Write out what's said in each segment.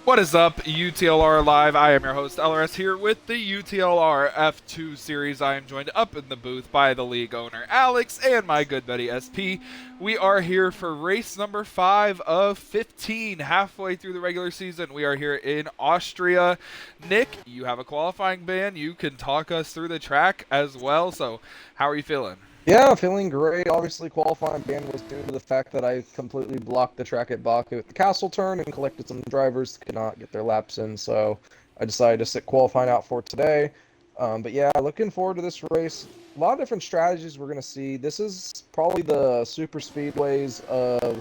What is up, UTLR Live? I am your host, LRS, here with the UTLR F2 series. I am joined up in the booth by the league owner, Alex, and my good buddy, SP. We are here for race number 5 of 15, halfway through the regular season. We are here in Austria. Nick, you have a qualifying ban. You can talk us through the track as well. So, how are you feeling? Yeah, feeling great. Obviously, qualifying ban was due to the fact that I completely blocked the track at Baku at the castle turn and collected some drivers that could not get their laps in. So I decided to sit qualifying out for today. But yeah, looking forward to this race. A lot of different strategies we're going to see. This is probably the super speedways of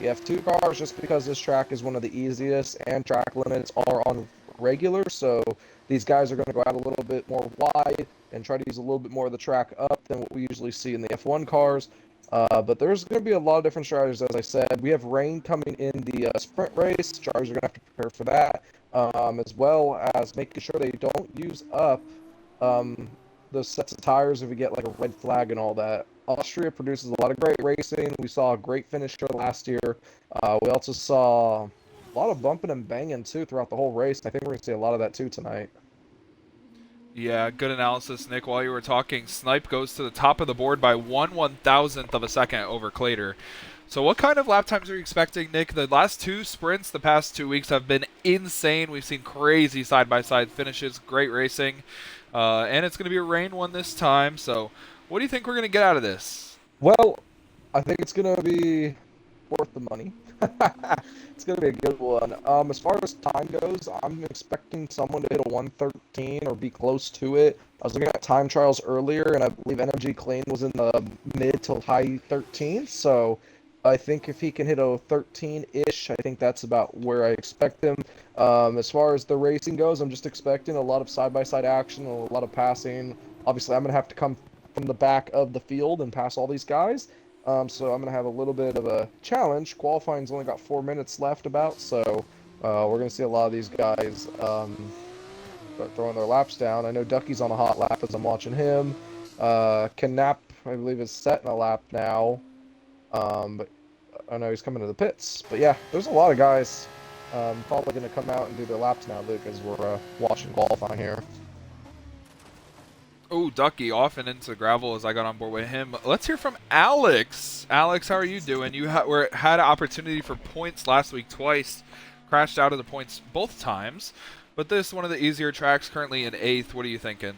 the F2 cars just because this track is one of the easiest and track limits are on regular. So these guys are going to go out a little bit more wide and try to use a little bit more of the track up than what we usually see in the F1 cars. But there's going to be a lot of different strategies, as I said. We have rain coming in the sprint race. Drivers are going to have to prepare for that, as well as making sure they don't use up um, those sets of tires if we get like a red flag and all that. Austria produces a lot of great racing. We saw a great finisher last year. We also saw a lot of bumping and banging too throughout the whole race. I think we're going to see a lot of that too tonight. Yeah, good analysis, Nick. While you were talking, Snipe goes to the top of the board by 1/1000th of a second over Clater. So what kind of lap times are you expecting, Nick? The last two sprints the past 2 weeks have been insane. We've seen crazy side-by-side finishes, great racing, and it's going to be a rain one this time. So what do you think we're going to get out of this? Well, I think it's gonna be worth the money. It's gonna be a good one. As far as time goes, I'm expecting someone to hit a 113 or be close to it. I was looking at time trials earlier, and I believe Energy Clean was in the mid to high 13s. So I think if he can hit a 13-ish, I think that's about where I expect him. As far as the racing goes, I'm just expecting a lot of side-by-side action, a lot of passing. Obviously, I'm gonna have to come from the back of the field and pass all these guys. So I'm going to have a little bit of a challenge. Qualifying's only got 4 minutes left about, so we're going to see a lot of these guys start throwing their laps down. I know Ducky's on a hot lap as I'm watching him. Knapp, I believe, is setting a lap now. But I know he's coming to the pits. But yeah, there's a lot of guys probably going to come out and do their laps now, Luke, as we're watching qualifying here. Oh, Ducky off and into gravel as I got on board with him. Let's hear from Alex. Alex, how are you doing? You had an opportunity for points last week twice, crashed out of the points both times, but this is one of the easier tracks, currently in 8th. What are you thinking?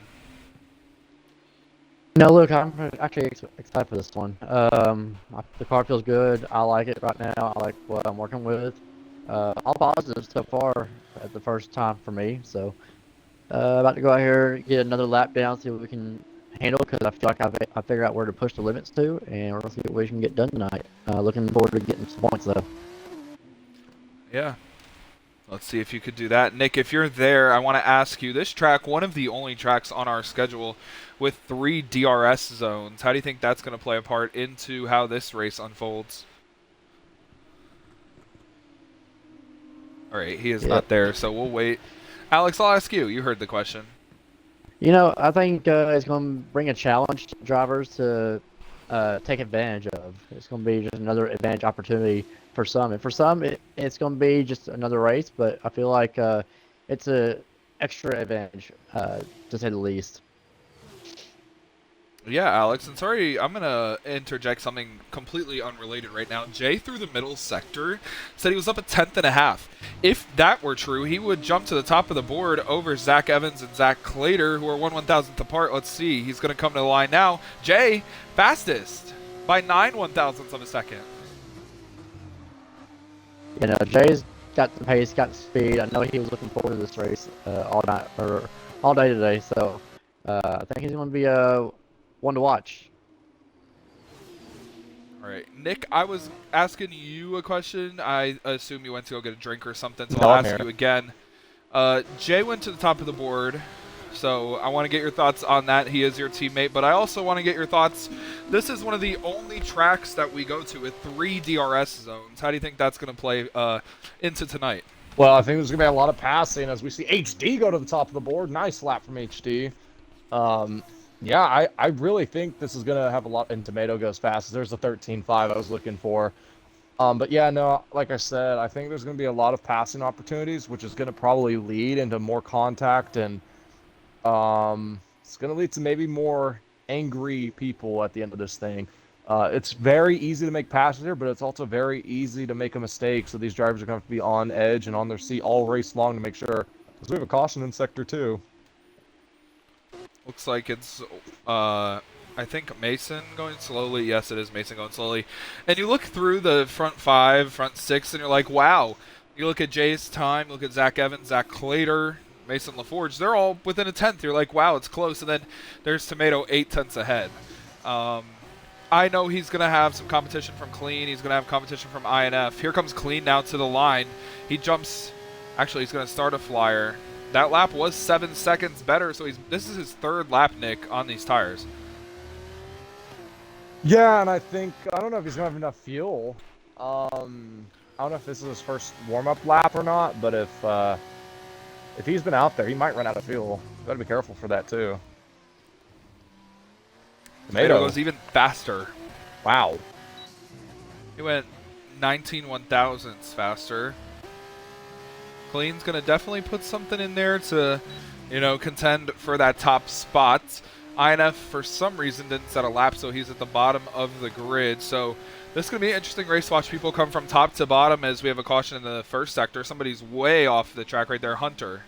No, look, I'm actually excited for this one. The car feels good. I like it right now. I like what I'm working with. All positive so far at the first time for me. So, about to go out here, get another lap down, see what we can handle, because I feel like I figured out where to push the limits to, and we're going to see what we can get done tonight. Looking forward to getting some points, though. Yeah, let's see if you could do that. Nick, if you're there, I want to ask you, this track, one of the only tracks on our schedule with 3 DRS zones. How do you think that's going to play a part into how this race unfolds? All right, he is Yep. not there, so we'll wait. Alex, I'll ask you. You heard the question. I think it's going to bring a challenge to drivers to take advantage of. It's going to be just another advantage opportunity for some. And for some, it's going to be just another race, but I feel like it's a extra advantage, to say the least. Yeah, Alex, and sorry, I'm going to interject something completely unrelated right now. Jay through the middle sector said he was up a tenth and a half. If that were true, he would jump to the top of the board over Zach Evans and Zach Clater, who are 1/1000th apart. Let's see. He's going to come to the line now. Jay, fastest by 9/1000ths of a second. Jay's got the pace, got the speed. I know he was looking forward to this race all night or all day today. So I think he's going to be one to watch. All right, Nick, I was asking you a question. I assume you went to go get a drink or something, so No, I'll I'm ask here. you again. Jay went to the top of the board, so I want to get your thoughts on that. He is your teammate, but I also want to get your thoughts. This is one of the only tracks that we go to with 3 DRS zones. How do you think that's going to play into tonight? Well, I think there's going to be a lot of passing as we see HD go to the top of the board. Nice lap from HD. Um, yeah, I really think this is going to have a lot. And Tomato goes fast. There's the 13.5 I was looking for. But yeah, no, like I said, I think there's going to be a lot of passing opportunities, which is going to probably lead into more contact, and it's going to lead to maybe more angry people at the end of this thing. It's very easy to make passes here, but it's also very easy to make a mistake. So these drivers are going to have to be on edge and on their seat all race long to make sure. Because we have a caution in sector 2. Looks like it's, I think Mason going slowly. Yes, it is Mason going slowly. And you look through the front 5, front 6, and you're like, wow. You look at Jay's time, look at Zach Evans, Zach Clater, Mason LaForge. They're all within a tenth. You're like, wow, it's close. And then there's Tomato 8 tenths ahead. I know he's going to have some competition from Clean. He's going to have competition from INF. Here comes Clean now to the line. He jumps. Actually, he's going to start a flyer. That lap was 7 seconds better, so this is his 3rd lap, Nick, on these tires. Yeah, and I don't know if he's going to have enough fuel. I don't know if this is his first warm-up lap or not, but if he's been out there, he might run out of fuel. Got to be careful for that, too. Tomato goes even faster. Wow. He went 19 1,000ths faster. Clean's going to definitely put something in there to, contend for that top spot. INF, for some reason, didn't set a lap, so he's at the bottom of the grid. So this is going to be an interesting race to watch people come from top to bottom as we have a caution in the first sector. Somebody's way off the track right there, Hunter.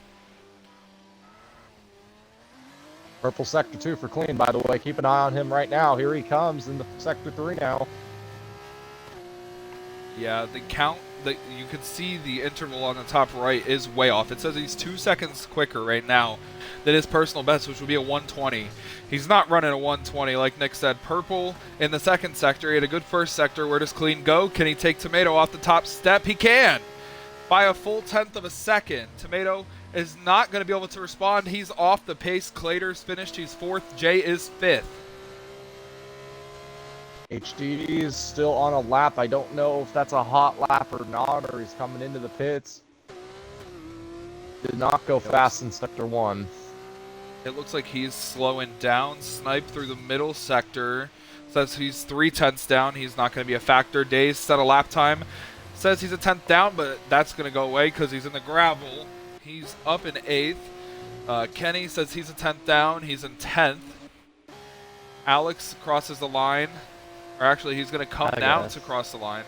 Purple sector 2 for Clean, by the way. Keep an eye on him right now. Here he comes in the sector 3 now. Yeah, the count that you can see the interval on the top right is way off. It says he's 2 seconds quicker right now than his personal best, which would be a 120. He's not running a 120, like Nick said. Purple in the second sector. He had a good first sector. Where does Clean go? Can he take Tomato off the top step? He can! By a full 1/10 of a second. Tomato is not going to be able to respond. He's off the pace. Clater's finished. He's 4th. Jay is 5th. HD is still on a lap. I don't know if that's a hot lap or not, or he's coming into the pits. Did not go fast in sector 1. It looks like he's slowing down. Snipe through the middle sector. Says he's 3/10 down. He's not going to be a factor. Days set a lap time. Says he's a 10th down, but that's going to go away because he's in the gravel. He's up in 8th. Kenny says he's a 10th down. He's in 10th. Alex crosses the line. Or actually, he's going to come down to cross the line.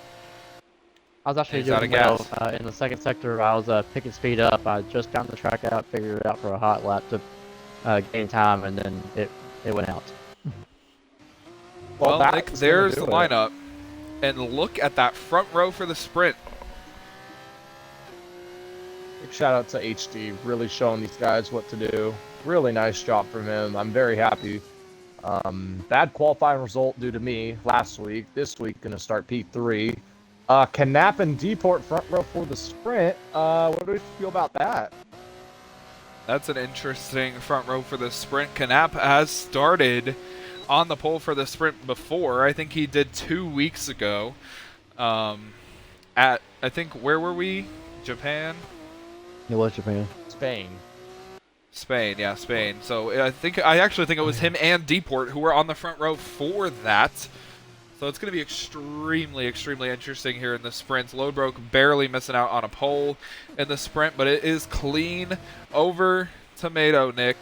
I was actually He's out doing of well in the second sector. I was picking speed up. I just found the track out, figured it out for a hot lap to gain time, and then it went out. Well, Nick, there's the lineup. And look at that front row for the sprint. Big shout out to HD, really showing these guys what to do. Really nice job from him. I'm very happy. Bad qualifying result due to me last week. This week, going to start P3. Canap and Deport front row for the sprint. What do we feel about that? That's an interesting front row for the sprint. Canap has started on the pole for the sprint before. I think he did 2 weeks ago. I think, where were we? Japan? It was Japan. Spain, yeah, Spain. So I actually think it was him and Deport who were on the front row for that. So it's going to be extremely, extremely interesting here in the sprint. Lodebroke barely missing out on a pole in the sprint, but it is Clean over Tomato, Nick.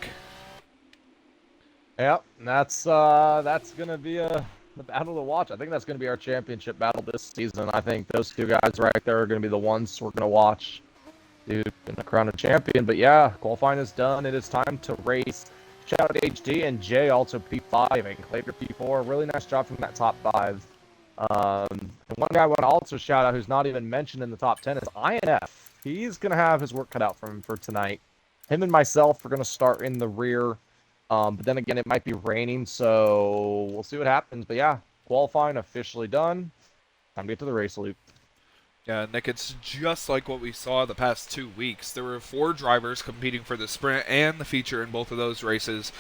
Yep, that's gonna be the battle to watch. I think that's gonna be our championship battle this season. I think those two guys right there are gonna be the ones we're gonna watch, dude, in the crown of champion. But yeah, qualifying is done. It is time to race. Shout out to HD and Jay, also P5 and Claver P4. Really nice job from that top 5. And one guy I want to also shout out who's not even mentioned in the top 10 is INF. He's gonna have his work cut out for him for tonight. Him and myself are gonna start in the rear. But then again, it might be raining, so we'll see what happens. But yeah, qualifying officially done. Time to get to the race loop. Yeah, Nick, it's just like what we saw the past 2 weeks. There were 4 drivers competing for the sprint and the feature in both of those races.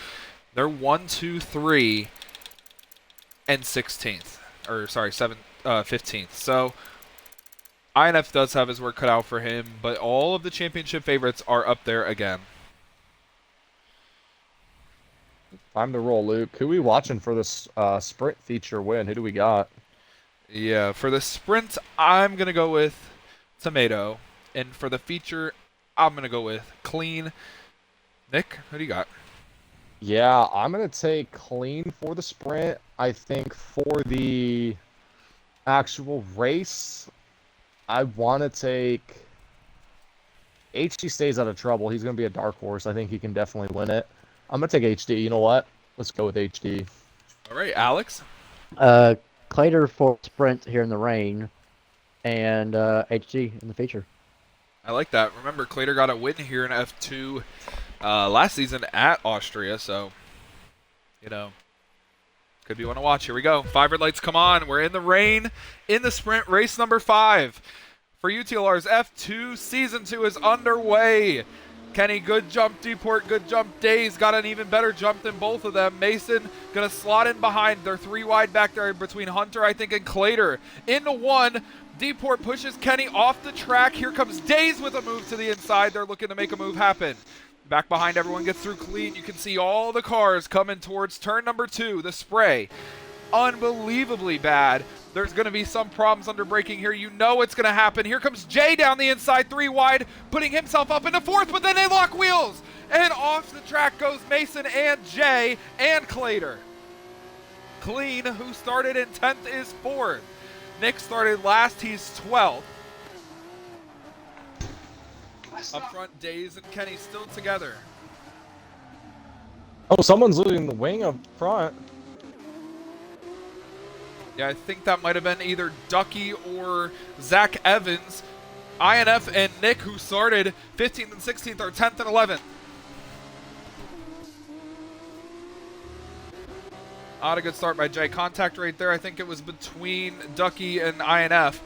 They're 1, 2, 3, and 16th. Or, sorry, 15th. So, INF does have his work cut out for him, but all of the championship favorites are up there again. Time to roll, Luke. Who we watching for this sprint feature win? Who do we got? Yeah, for the sprint, I'm going to go with Tomato. And for the feature, I'm going to go with Clean. Nick, who do you got? Yeah, I'm gonna take Clean for the sprint. I think for the actual race, I want to take HD. Stays out of trouble. He's gonna be a dark horse. I think he can definitely win it. I'm gonna take HD. You know what? Let's go with HD. All right, Alex. Uh, Clater for sprint here in the rain, and HG in the feature. I like that. Remember, Clater got a win here in F2 last season at Austria, so, you know, could be one to watch. Here we go. 5 red lights come on. We're in the rain in the sprint, race number 5. For UTLR's F2, Season 2 is underway. Kenny, good jump. Deport, good jump. Days got an even better jump than both of them. Mason going to slot in behind. They're 3 wide back there between Hunter, I think, and Clater. Into 1. Deport pushes Kenny off the track. Here comes Days with a move to the inside. They're looking to make a move happen. Back behind, everyone gets through clean. You can see all the cars coming towards turn number 2, the spray. Unbelievably bad. There's going to be some problems under braking here. You know it's going to happen. Here comes Jay down the inside, 3 wide, putting himself up into 4th, but then they lock wheels. And off the track goes Mason and Jay and Clater. Clean, who started in 10th, is 4th. Nick started last. He's 12th. Up front, Days and Kenny still together. Oh, someone's losing the wing up front. Yeah, I think that might have been either Ducky or Zach Evans. INF and Nick, who started 15th and 16th, are 10th and 11th. Not a good start by Jay. Contact right there. I think it was between Ducky and INF.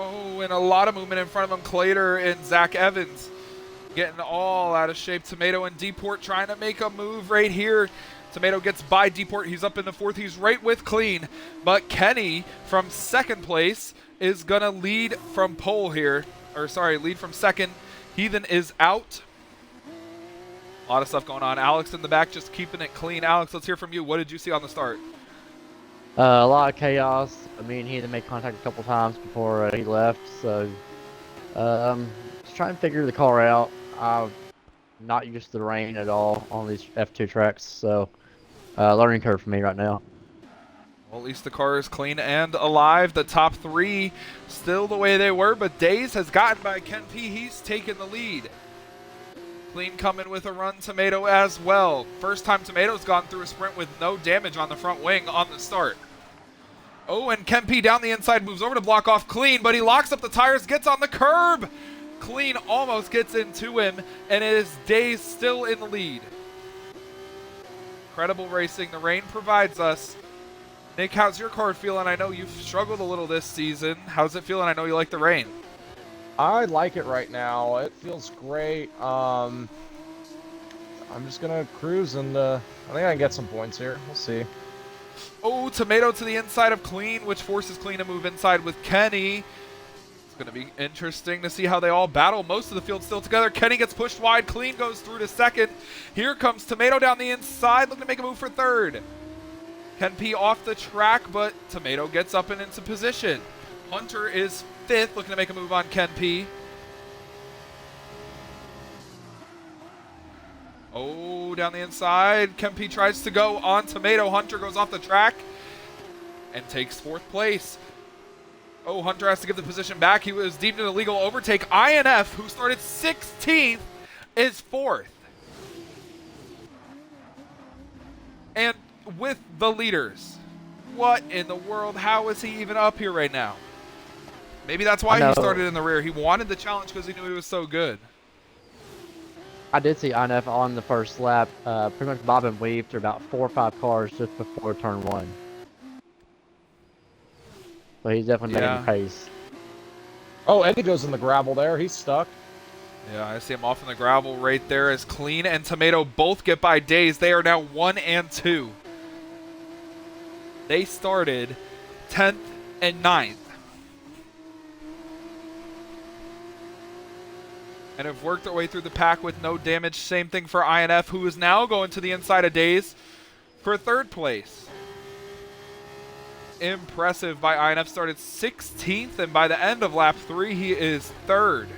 Oh, and a lot of movement in front of him. Clater and Zach Evans getting all out of shape. Tomato and Deport trying to make a move right here. Tomato gets by Deport. He's up in the 4th. He's right with Clean. But Kenny from 2nd place is going to lead from pole here. Or sorry, lead from 2nd. Heathen is out. A lot of stuff going on. Alex in the back just keeping it clean. Alex, let's hear from you. What did you see on the start? A lot of chaos. I mean, he had to make contact a couple times before he left, so just trying to figure the car out. I'm not used to the rain at all on these F2 tracks, so learning curve for me right now. Well, at least the car is clean and alive. The top 3 still the way they were, but Days has gotten by Ken P. He's taken the lead. Clean coming with a run. Tomato as well. First time Tomato's gone through a sprint with no damage on the front wing on the start. Oh, and Kempe down the inside moves over to block off Clean, but he locks up the tires, gets on the curb. Clean almost gets into him, and it is Days still in the lead. Incredible racing. The rain provides us. Nick, how's your car feeling? I know you've struggled a little this season. How's it feeling? I know you like the rain. I like it right now. It feels great. I'm just gonna cruise, and I think I can get some points here. We'll see. Oh, Tomato to the inside of Clean, which forces Clean to move inside with Kenny. It's going to be interesting to see how they all battle. Most of the field still together. Kenny gets pushed wide. Clean goes through to 2nd. Here comes Tomato down the inside, looking to make a move for 3rd. Ken P off the track, but Tomato gets up and into position. Hunter is 5th, looking to make a move on Ken P. Oh, down the inside. Kempe tries to go on Tomato. Hunter goes off the track and takes 4th place. Oh, Hunter has to give the position back. He was deemed an illegal overtake. INF, who started 16th, is 4th. And with the leaders. What in the world? How is he even up here right now? Maybe that's why he started in the rear. He wanted the challenge because he knew he was so good. I did see INF on the first lap, pretty much bob and weave through about 4 or 5 cars just before turn 1. So he's definitely making the pace. Oh, Eddie goes in the gravel there. He's stuck. Yeah, I see him off in the gravel right there as Clean and Tomato both get by Days. They are now 1 and 2. They started 10th and 9th. And have worked their way through the pack with no damage. Same thing for INF, who is now going to the inside of Days for 3rd place. impressive by INF. Started 16th, and by the end of lap 3, he is 3rd.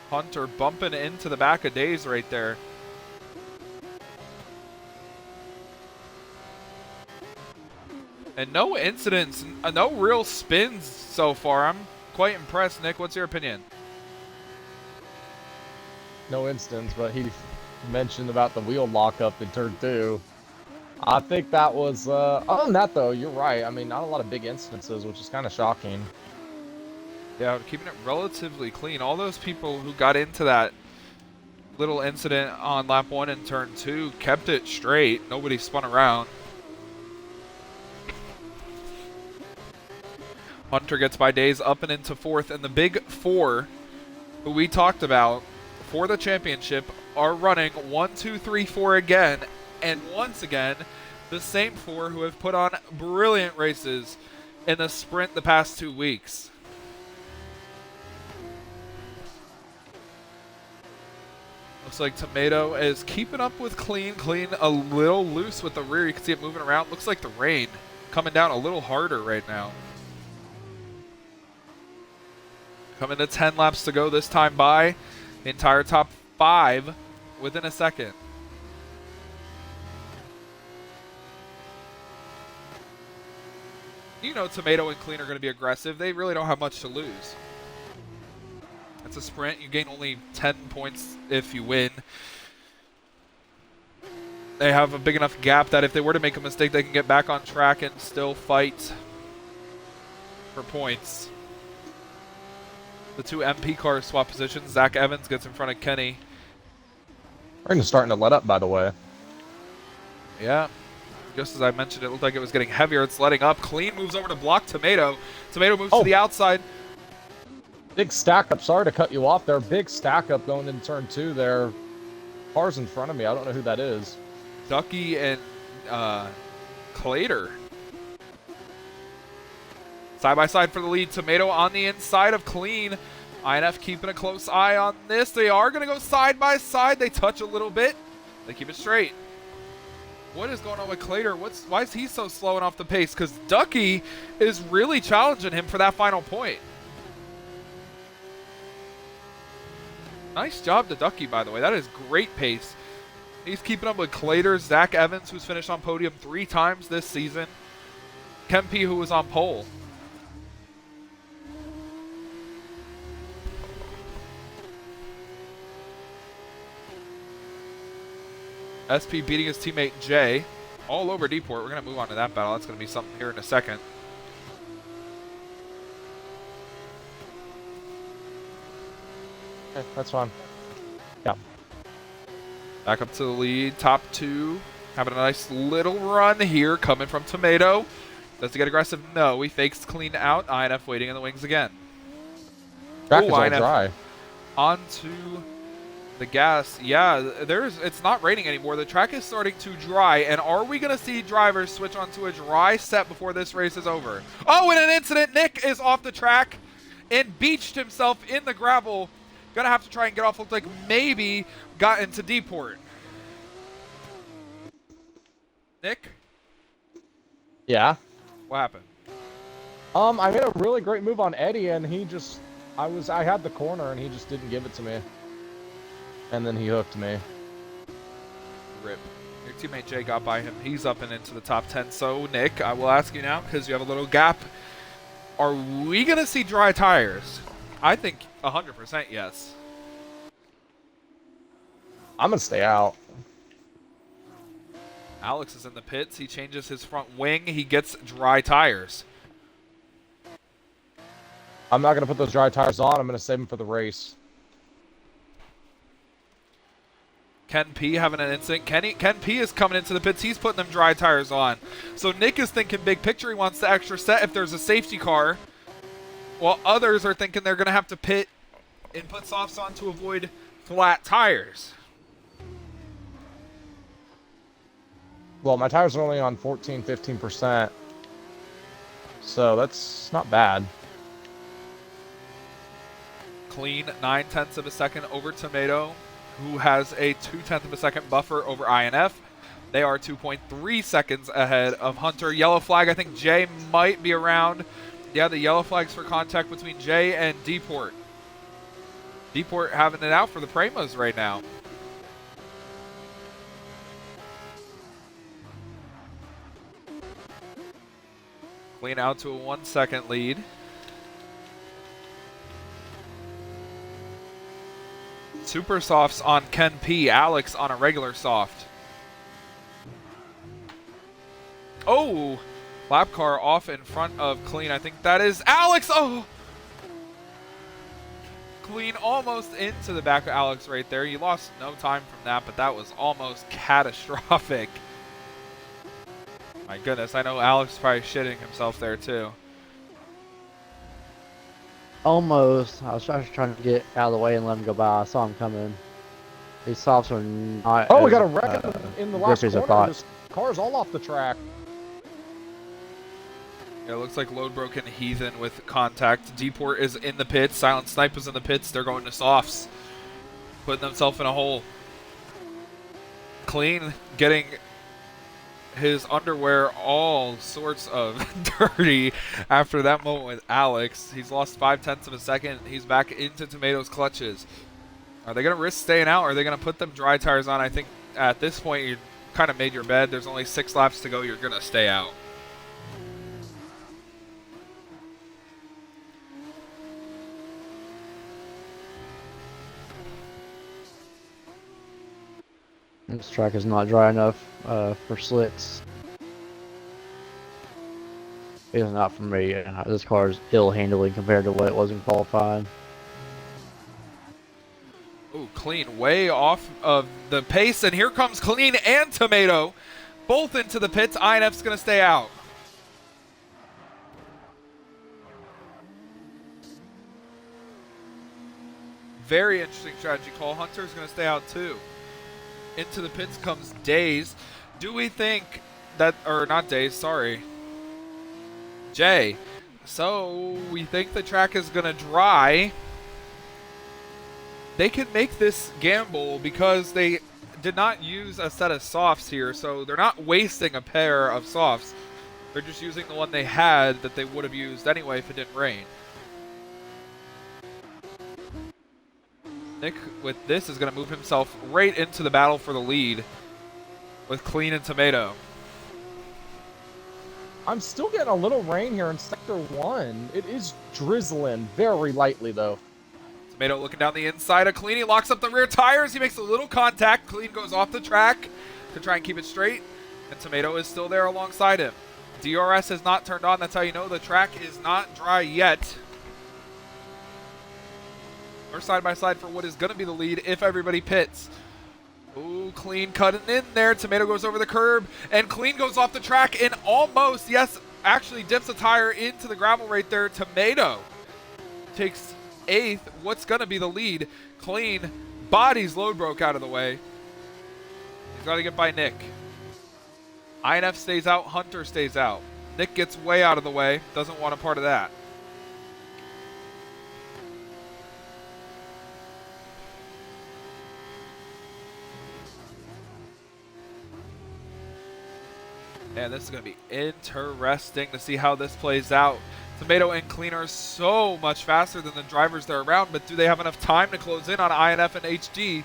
Hunter bumping into the back of Days right there. And no incidents, no real spins so far. I'm quite impressed. Nick, what's your opinion? No instance, but he mentioned about the wheel lockup in turn 2. I think that was, other than that though, you're right. I mean, not a lot of big instances, which is kind of shocking. Yeah, keeping it relatively clean. All those people who got into that little incident on lap 1 and turn 2 kept it straight. Nobody spun around. Hunter gets by Days up and into 4th, and the big 4 who we talked about for the championship are running 1, 2, 3, 4 again, and once again, the same 4 who have put on brilliant races in the sprint the past 2 weeks. Looks like Tomato is keeping up with Clean. Clean a little loose with the rear. You can see it moving around. Looks like the rain coming down a little harder right now. Coming to 10 laps to go this time by. The entire top 5 within a second. You know Tomato and Clean are going to be aggressive. They really don't have much to lose. It's a sprint. You gain only 10 points if you win. They have a big enough gap that if they were to make a mistake, they can get back on track and still fight for points. The 2 MP cars swap positions. Zach Evans gets in front of Kenny. Rain is starting to let up, by the way. Yeah. Just as I mentioned, it looked like it was getting heavier. It's letting up. Clean moves over to block Tomato. Tomato moves to the outside. Big stack up. Sorry to cut you off there. Big stack up going into turn 2 there. Cars in front of me. I don't know who that is. Ducky and Clater. Side by side for the lead. Tomato on the inside of Clean. INF keeping a close eye on this. They are going to go side by side. They touch a little bit. They keep it straight. What is going on with Clater? Why is he so slow and off the pace? Because Ducky is really challenging him for that final point. Nice job to Ducky, by the way. That is great pace. He's keeping up with Clater, Zach Evans, who's finished on podium 3 times this season. Kempe, who was on pole. SP beating his teammate Jay all over Deport. We're going to move on to that battle. That's going to be something here in a second. Okay, that's fine. Yeah. Back up to the lead. Top 2. Having a nice little run here coming from Tomato. Does he get aggressive? No. He fakes Clean out. INF waiting in the wings again. Track is all dry. Onto the gas. Yeah, it's not raining anymore. The track is starting to dry. And are we going to see drivers switch onto a dry set before this race is over? Oh, and an incident. Nick is off the track and beached himself in the gravel. Gonna have to try and get off. Looks like maybe got into Deport. Nick? Yeah. What happened? I made a really great move on Eddie, and he just, I had the corner, and he just didn't give it to me. And then he hooked me. Rip. Your teammate Jay got by him. He's up and into the top 10. So, Nick, I will ask you now, because you have a little gap. Are we gonna see dry tires? I think 100% yes. I'm going to stay out. Alex is in the pits. He changes his front wing. He gets dry tires. I'm not going to put those dry tires on. I'm going to save them for the race. Ken P having an incident. Ken P is coming into the pits. He's putting them dry tires on. So Nick is thinking big picture. He wants the extra set if there's a safety car. While others are thinking they're going to have to pit and put softs on to avoid flat tires. Well, my tires are only on 14, 15%. So that's not bad. Clean 9/10 of a second over Tomato. who has a 0.2 of a second buffer over INF. They are 2.3 seconds ahead of Hunter. Yellow flag, I think Jay might be around. Yeah, the yellow flag's for contact between Jay and Deport. Deport having it out for the Pramos right now. Clean out to a 1 second lead. Super softs on Ken P. Alex on a regular soft. Oh! Lap car off in front of Clean. I think that is Alex! Oh! Clean almost into the back of Alex right there. You lost no time from that, but that was almost catastrophic. My goodness, I know Alex is probably shitting himself there too. Almost. I was trying to get out of the way and let him go by. I saw him coming. These softs are not. Oh, we as, got a wreck in the last grippy as I corner. thought. This car's all off the track. Yeah, it looks like load broken Heathen with contact. Deport is in the pits. Silent Snipe is in the pits. They're going to softs. Putting themselves in a hole. Clean getting his underwear all sorts of dirty after that moment with Alex. He's lost 0.5 of a second. He's back into Tomato's clutches. Are they going to risk staying out? Or are they going to put them dry tires on? I think at this point you kind of made your bed. There's only 6 laps to go. You're going to stay out. This track is not dry enough for slicks. It's not for me. This car is ill handling compared to what it was in qualifying. Ooh, Clean way off of the pace, and here comes Clean and Tomato, both into the pits. INF's going to stay out. Very interesting strategy call. Hunter's going to stay out too. Into the pits comes Days. Do we think that, or not Days, sorry, Jay. So we think the track is going to dry. They can make this gamble because they did not use a set of softs here, so they're not wasting a pair of softs. They're just using the one they had that they would have used anyway if it didn't rain. Nick, with this, is going to move himself right into the battle for the lead with Clean and Tomato. I'm still getting a little rain here in Sector 1. It is drizzling very lightly, though. Tomato looking down the inside of Clean. He locks up the rear tires. He makes a little contact. Clean goes off the track to try and keep it straight. And Tomato is still there alongside him. DRS has not turned on. That's how you know the track is not dry yet. Or side by side for what is going to be the lead if everybody pits. Ooh, Clean cutting in there. Tomato goes over the curb, and Clean goes off the track and almost, yes, actually dips a tire into the gravel right there. Tomato takes 8th. What's going to be the lead? Clean bodies load broke out of the way. He's got to get by Nick. INF stays out. Hunter stays out. Nick gets way out of the way. Doesn't want a part of that. And this is going to be interesting to see how this plays out. Tomato and Clean are so much faster than the drivers they're around, but do they have enough time to close in on INF and HD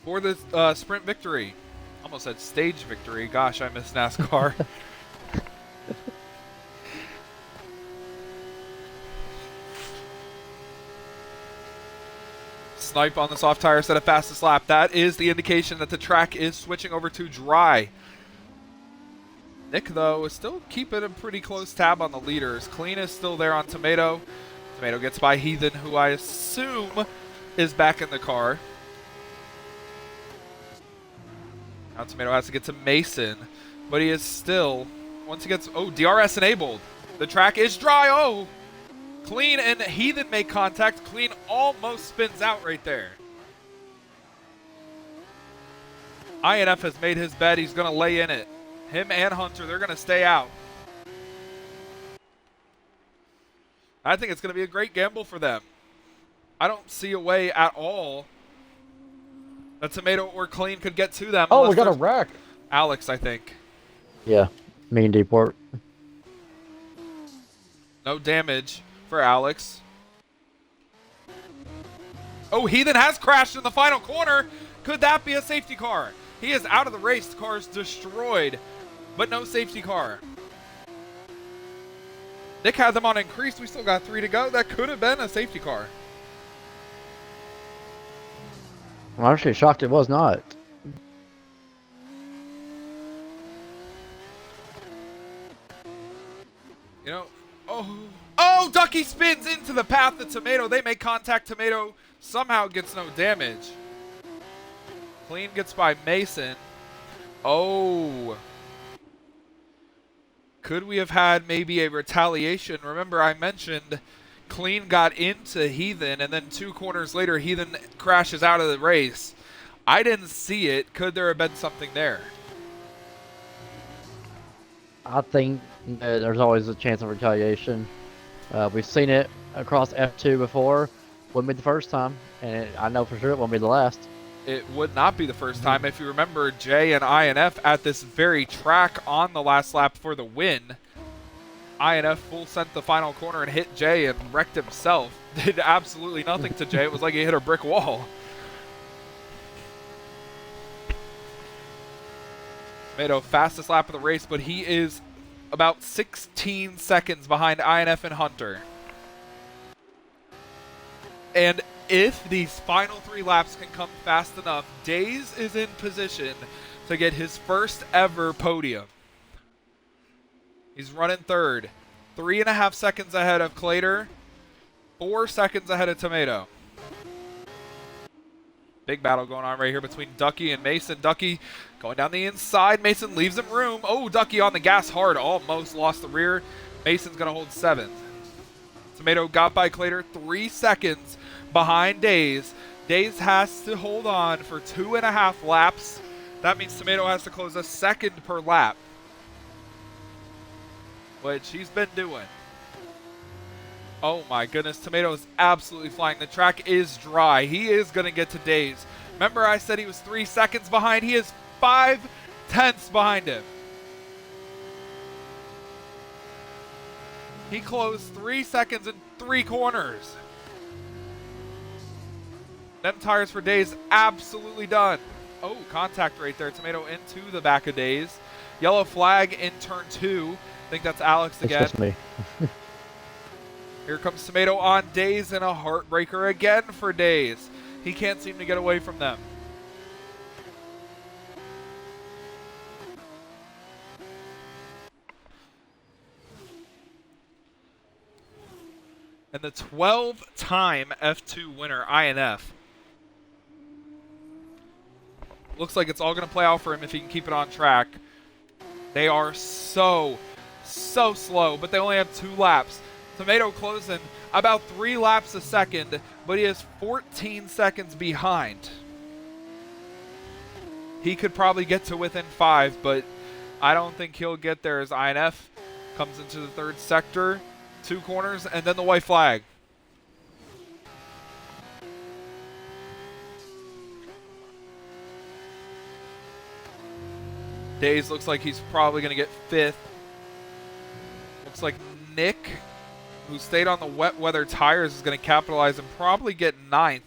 for the sprint victory? Almost said stage victory. Gosh, I miss NASCAR. Snipe on the soft tire set a fastest lap. That is the indication that the track is switching over to dry. Nick, though, is still keeping a pretty close tab on the leaders. Clean is still there on Tomato. Tomato gets by Heathen, who I assume is back in the car. Now Tomato has to get to Mason, but he is still, once he gets, oh, DRS enabled. The track is dry. Oh, Clean and Heathen make contact. Clean almost spins out right there. INF has made his bet. He's going to lay in it. Him and Hunter, they're going to stay out. I think it's going to be a great gamble for them. I don't see a way at all that Tomato or Clean could get to them. Oh, we unless got a there's wreck. Alex, I think. Yeah, me and Deport. No damage for Alex. Oh, Heathen has crashed in the final corner. Could that be a safety car? He is out of the race. The car is destroyed, but no safety car. Nick had them on increased. We still got 3 to go. That could have been a safety car. I'm actually shocked it was not. You know, oh, Ducky spins into the path of Tomato. They make contact. Tomato somehow gets no damage. Clean gets by Mason. Oh. Could we have had maybe a retaliation? Remember, I mentioned Clean got into Heathen, and then 2 corners later, Heathen crashes out of the race. I didn't see it. Could there have been something there? I think that there's always a chance of retaliation. We've seen it across F2 before. Wouldn't be the first time, and I know for sure it won't be the last. It would not be the first time. If you remember, Jay and INF at this very track on the last lap for the win. INF full sent the final corner and hit Jay and wrecked himself. Did absolutely nothing to Jay. It was like he hit a brick wall. Tomato, fastest lap of the race, but he is about 16 seconds behind INF and Hunter. And if these final 3 laps can come fast enough, Days is in position to get his first ever podium. He's running 3rd. 3.5 seconds ahead of Clater. 4 seconds ahead of Tomato. Big battle going on right here between Ducky and Mason. Ducky going down the inside. Mason leaves him room. Oh, Ducky on the gas hard. Almost lost the rear. Mason's going to hold 7th. Tomato got by Clater 3 seconds behind Days. Days has to hold on for 2.5 laps. That means Tomato has to close a second per lap, which he's been doing. Oh my goodness, Tomato is absolutely flying. The track is dry. He is going to get to Days. Remember I said he was 3 seconds behind? He is 5/10 behind him. He closed 3 seconds in 3 corners. Them tires for Days absolutely done. Oh, contact right there. Tomato into the back of Days. Yellow flag in turn 2. I think that's Alex again. It's just me. Here comes Tomato on Days and a heartbreaker again for Days. He can't seem to get away from them. And the 12-time F2 winner, INF. Looks like it's all going to play out for him if he can keep it on track. They are so slow, but they only have 2 laps. Tomato closing about 3 laps a second, but he is 14 seconds behind. He could probably get to within 5, but I don't think he'll get there as INF comes into the 3rd sector. 2 corners, and then the white flag. Days looks like he's probably going to get 5th. Looks like Nick, who stayed on the wet weather tires, is going to capitalize and probably get 9th.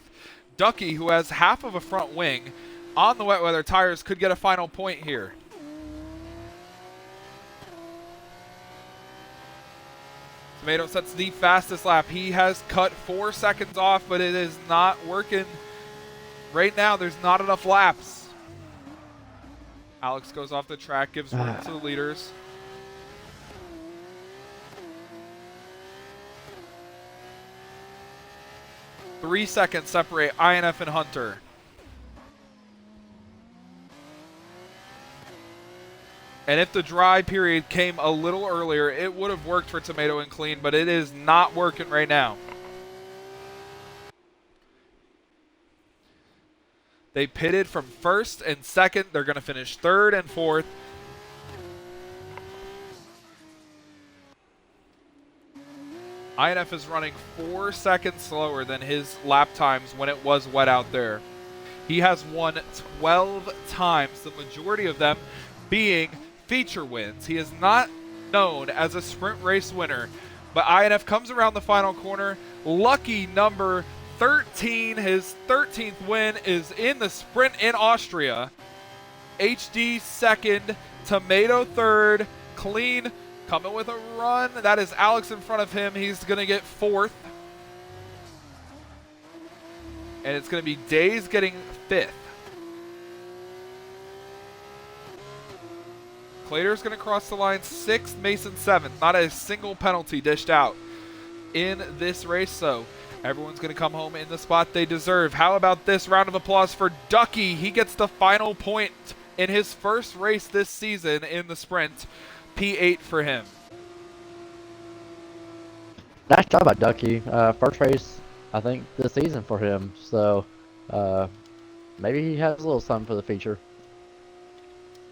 Ducky, who has half of a front wing on the wet weather tires, could get a final point here. Tomato sets the fastest lap. He has cut 4 seconds off, but it is not working. Right now, there's not enough laps. Alex goes off the track, gives room to the leaders. Three seconds separate INF and Hunter. And if the dry period came a little earlier, it would have worked for Tomato and Clean, but it is not working right now. They pitted from 1st and 2nd. They're going to finish 3rd and 4th. INF is running 4 seconds slower than his lap times when it was wet out there. He has won 12 times, the majority of them being feature wins. He is not known as a sprint race winner, but INF comes around the final corner. Lucky number 13, his 13th win is in the sprint in Austria. HD second, Tomato third, Clean coming with a run. That is Alex in front of him. He's going to get fourth. And it's going to be Days getting fifth. Clater's going to cross the line sixth, Mason seventh. Not a single penalty dished out in this race, so everyone's going to come home in the spot they deserve. How about this round of applause for Ducky? He gets the final point in his first race this season in the sprint. P8 for him. Nice job by Ducky. First race, I think, this season for him. So maybe he has a little something for the feature.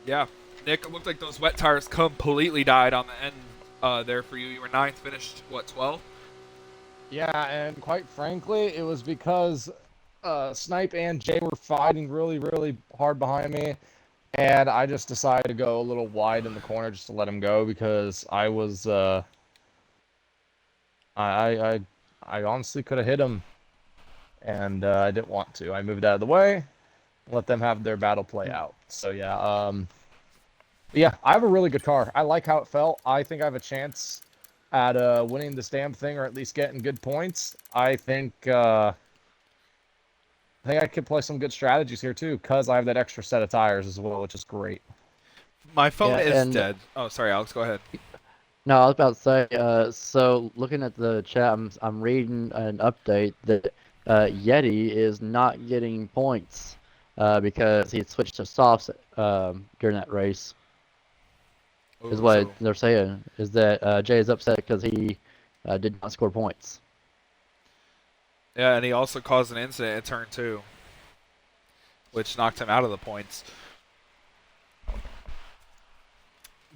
Yeah. Nick, it looked like those wet tires completely died on the end there for you. You were ninth, finished, what, 12th? Yeah, and quite frankly, it was because Snipe and Jay were fighting really, really hard behind me. And I just decided to go a little wide in the corner just to let him go because I was, I honestly could have hit him, and I didn't want to. I moved out of the way, let them have their battle play out. So yeah, yeah, I have a really good car. I like how it felt. I think I have a chance at winning this damn thing, or at least getting good points. I think I could play some good strategies here too, because I have that extra set of tires as well, which is great. My phone Yeah, is and- dead. Oh, sorry, Alex, go ahead. No, I was about to say, so looking at the chat, I'm reading an update that Yeti is not getting points because he switched to softs during that race. Is Ooh, what so- they're saying. Is that Jay is upset because he did not score points. Yeah, and he also caused an incident in turn 2, which knocked him out of the points.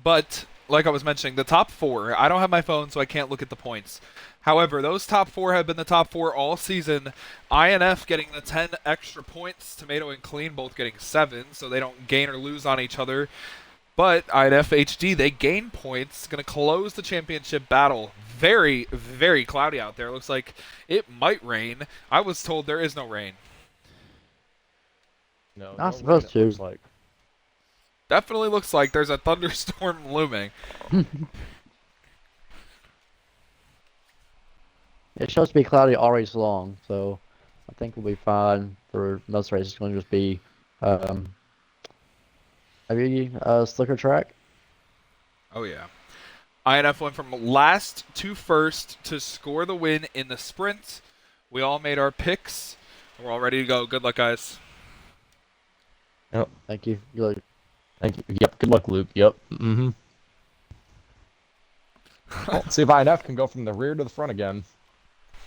But, like I was mentioning, the top 4, I don't have my phone, so I can't look at the points. However, those top 4 have been the top 4 all season. INF getting the 10 extra points, Tomato and Clean both getting 7, so they don't gain or lose on each other. But INF HD, they gain points, going to close the championship battle. Very, very cloudy out there. Looks like it might rain. I was told there is no rain. No, Not no rain, supposed it to. looks like. Definitely looks like there's a thunderstorm looming. It's supposed to be cloudy all race long, so I think we'll be fine for most races. It's going to just be maybe a slicker track. Oh, yeah. INF went from last to first to score the win in the sprint. We all made our picks. We're all ready to go. Good luck, guys. Yep. Thank you. Good luck. Thank you. Yep. Good luck, Luke. Yep. Mm-hmm. Well, see if INF can go from the rear to the front again.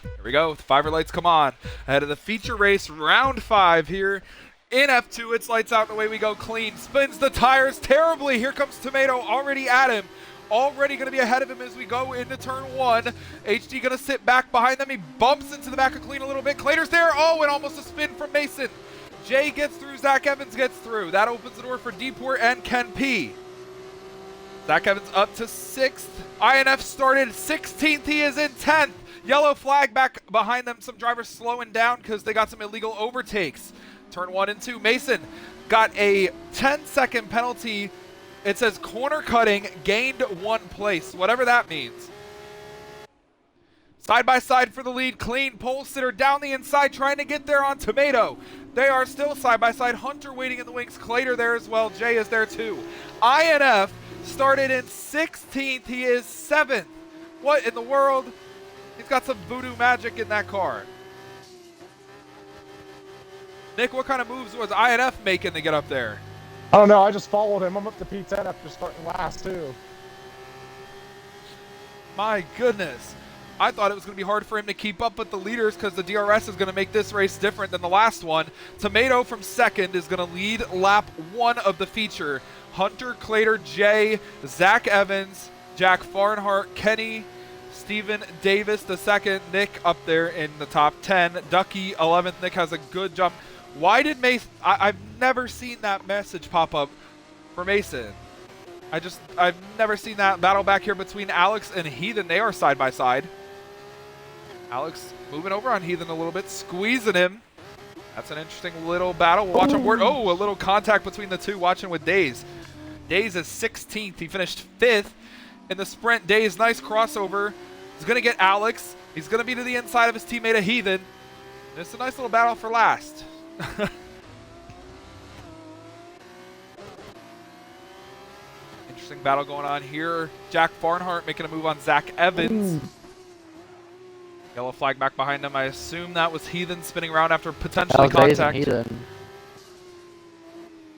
Here we go. The fiver lights come on. Ahead of the feature race, round 5 here. In F2, it's lights out and away we go. Clean spins the tires terribly. Here comes Tomato already at him. Already going to be ahead of him as we go into turn 1. HD going to sit back behind them. He bumps into the back of Clean a little bit. Clater's there. Oh, and almost a spin from Mason. Jay gets through. Zach Evans gets through. That opens the door for Deeport and Ken P. Zach Evans up to 6th. INF started 16th. He is in 10th. Yellow flag back behind them. Some drivers slowing down because they got some illegal overtakes. Turn 1 and 2. Mason got a 10-second penalty. It says corner cutting, gained 1 place, whatever that means. Side by side for the lead. Clean pole sitter down the inside trying to get there on Tomato. They are still side by side. Hunter waiting in the wings. Clater there as well. Jay is there too. INF started in 16th. He is 7th. What in the world? He's got some voodoo magic in that car. Nick, what kind of moves was INF making to get up there? I don't know. I just followed him. I'm up to P10 after starting last, too. My goodness. I thought it was going to be hard for him to keep up with the leaders because the DRS is going to make this race different than the last one. Tomato from 2nd is going to lead lap 1 of the feature. Hunter, Clater, Jay, Zach Evans, Jack Farnhart, Kenny, Steven Davis, the second. Nick up there in the top 10. Ducky, 11th. Nick has a good jump. Why did Mason... I've never seen that message pop up for Mason. I've never seen that battle back here between Alex and Heathen. They are side by side. Alex moving over on Heathen a little bit, squeezing him. That's an interesting little battle. We'll watch on board. Oh, a little contact between the two. Watching with Days. Days is 16th. He finished 5th in the sprint. Days, nice crossover. He's going to get Alex. He's going to be to the inside of his teammate, a Heathen. And it's a nice little battle for last. Interesting battle going on here. Jack Farnhart making a move on Zach Evans. Yellow flag back behind him. I assume that was Heathen spinning around after potentially contact.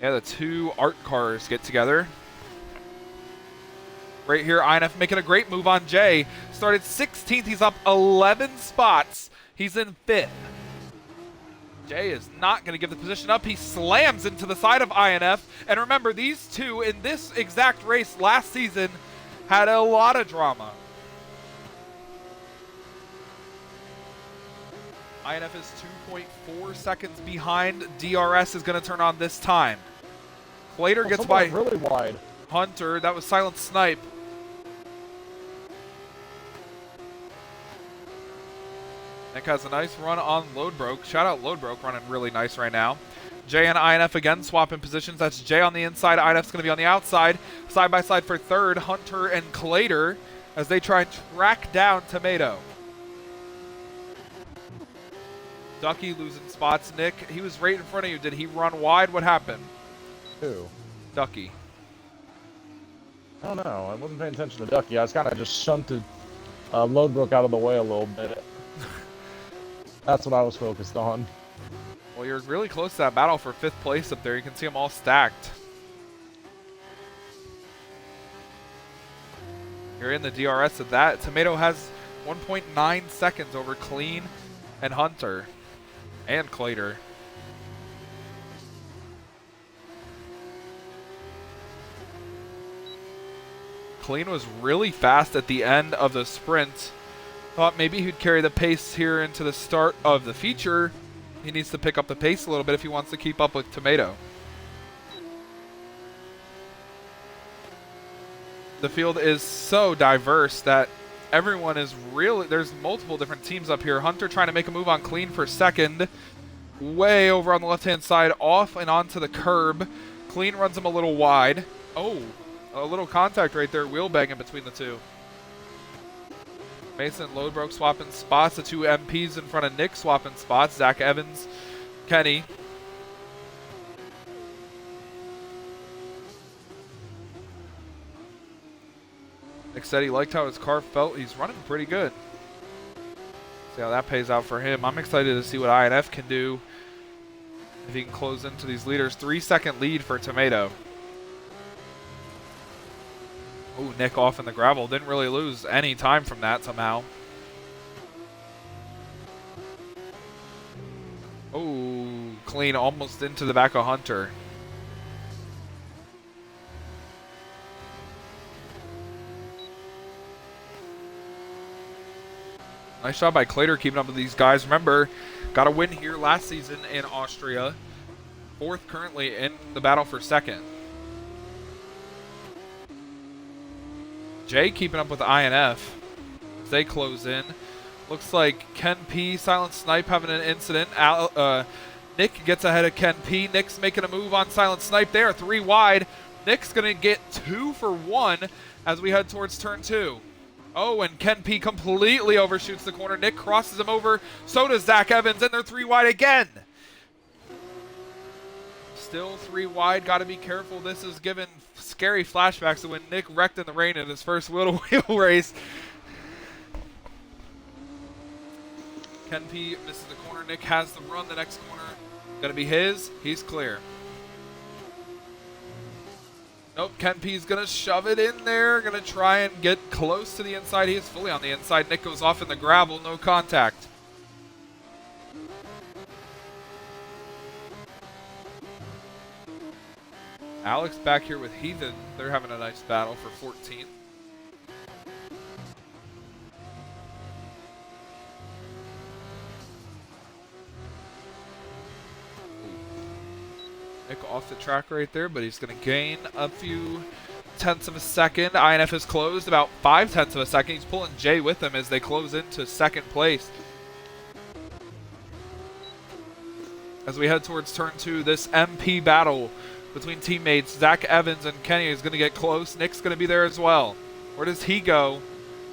Yeah, the two art cars get together. Right here, INF making a great move on Jay. Started 16th. He's up 11 spots. He's in 5th. Jay is not going to give the position up. He slams into the side of INF. And remember, these two in this exact race last season had a lot of drama. INF is 2.4 seconds behind. DRS is going to turn on this time. Clater gets by really wide. Hunter. That was Silent Snipe. Nick has a nice run on Loadbroke. Shout out Loadbroke, running really nice right now. Jay and INF again swapping positions. That's Jay on the inside. INF's going to be on the outside. Side by side for third. Hunter and Clater as they try and track down Tomato. Ducky losing spots. Nick, he was right in front of you. Did he run wide? What happened? Who? Ducky. I don't know. I wasn't paying attention to Ducky. I was kind of just shunted Loadbrook out of the way a little bit. That's what I was focused on. Well, you're really close to that battle for 5th place up there. You can see them all stacked. You're in the DRS of that. Tomato has 1.9 seconds over Clean and Hunter and Clater. Clean was really fast at the end of the sprint. Thought maybe he'd carry the pace here into the start of the feature. He needs to pick up the pace a little bit if he wants to keep up with Tomato. The field is so diverse that everyone is really... There's multiple different teams up here. Hunter trying to make a move on Clean for second. Way over on the left-hand side, off and onto the curb. Clean runs him a little wide. Oh, a little contact right there. Wheel banging between the two. Mason and Loadbroke swapping spots. The two MPs in front of Nick swapping spots. Zach Evans, Kenny. Nick said he liked how his car felt. He's running pretty good. See how that pays out for him. I'm excited to see what INF can do if he can close into these leaders. 3-second lead for Tomato. Ooh, Nick off in the gravel. Didn't really lose any time from that somehow. Ooh, Clean almost into the back of Hunter. Nice job by Clater keeping up with these guys. Remember, got a win here last season in Austria. 4th currently in the battle for 2nd. Jay keeping up with INF as they close in. Looks like Ken P, Silent Snipe having an incident. Nick gets ahead of Ken P. Nick's making a move on Silent Snipe there, 3 wide. Nick's going to get 2 for 1 as we head towards turn 2. Oh, and Ken P completely overshoots the corner. Nick crosses him over. So does Zach Evans, and they're 3 wide again. Still 3 wide. Got to be careful. This is giving scary flashbacks to when Nick wrecked in the rain in his first wheel-to-wheel race. Ken P misses the corner. Nick has the run. The next corner going to be his. He's clear. Nope, Ken P's going to shove it in there. Going to try and get close to the inside. He is fully on the inside. Nick goes off in the gravel. No contact. Alex back here with Heathen. They're having a nice battle for 14th. off the track right there, but he's going to gain a few tenths of a second. INF has closed about 5/10 of a second. He's pulling Jay with him as they close into second place. As we head towards turn 2, this MP battle between teammates Zach Evans and Kenny is going to get close. Nick's going to be there as well. Where does he go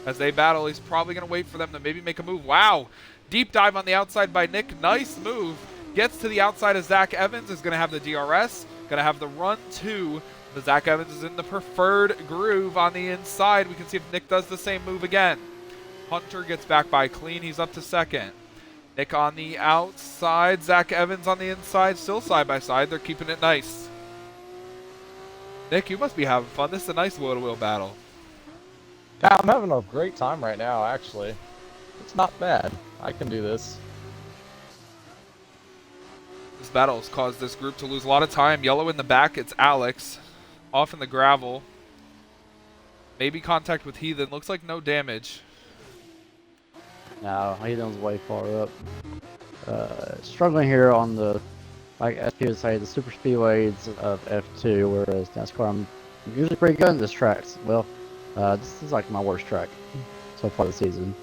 as they battle? He's probably going to wait for them to maybe make a move. Wow! Deep dive on the outside by Nick. Nice move. Gets to the outside of Zach Evans. Is going to have the DRS. Going to have the run 2. But Zach Evans is in the preferred groove on the inside. We can see if Nick does the same move again. Hunter gets back by clean. He's up to second. Nick on the outside. Zach Evans on the inside. Still side by side. They're keeping it nice. Nick, you must be having fun. This is a nice wheel-to-wheel battle. Yeah, I'm having a great time right now, actually. It's not bad. I can do this. This battle has caused this group to lose a lot of time. Yellow in the back, it's Alex. Off in the gravel. Maybe contact with Heathen. Looks like no damage. No, Heathen's way far up. Struggling here on the, like SP would say, the super speedways of F2, whereas NASCAR I'm usually pretty good in this track. Well, this is like my worst track so far this season.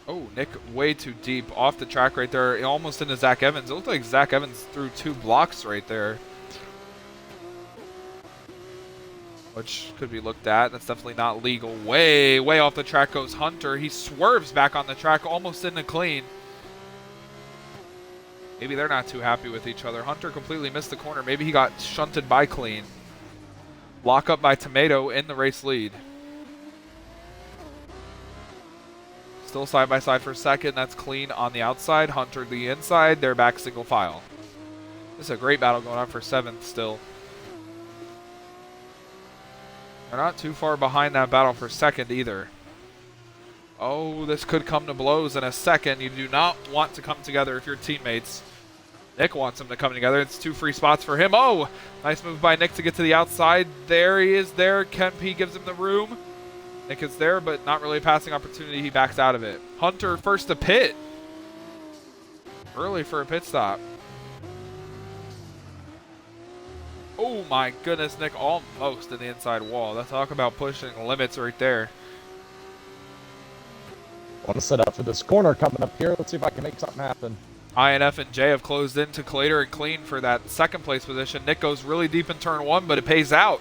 Oh, Nick way too deep off the track right there, almost into Zach Evans. It looked like Zach Evans threw 2 blocks right there, which could be looked at. That's definitely not legal. Way off the track goes Hunter. He swerves back on the track, almost into clean. Maybe they're not too happy with each other. Hunter completely missed the corner. Maybe he got shunted by clean. Lock up by Tomato in the race lead. Still side by side for a second. That's clean on the outside. Hunter the inside. They're back single file. This is a great battle going on for 7th still. They're not too far behind that battle for 2nd either. Oh, this could come to blows in a second. You do not want to come together if you're teammates. Nick wants them to come together. It's 2 free spots for him. Oh, nice move by Nick to get to the outside. There he is there. Ken P gives him the room. Nick is there, but not really a passing opportunity. He backs out of it. Hunter first to pit. Early for a pit stop. Oh my goodness, Nick almost in the inside wall. Let's talk about pushing limits right there. Want to set up for this corner coming up here. Let's see if I can make something happen. INF and Jay have closed into Clader and Clean for that 2nd place position. Nick goes really deep in turn 1, but it pays out.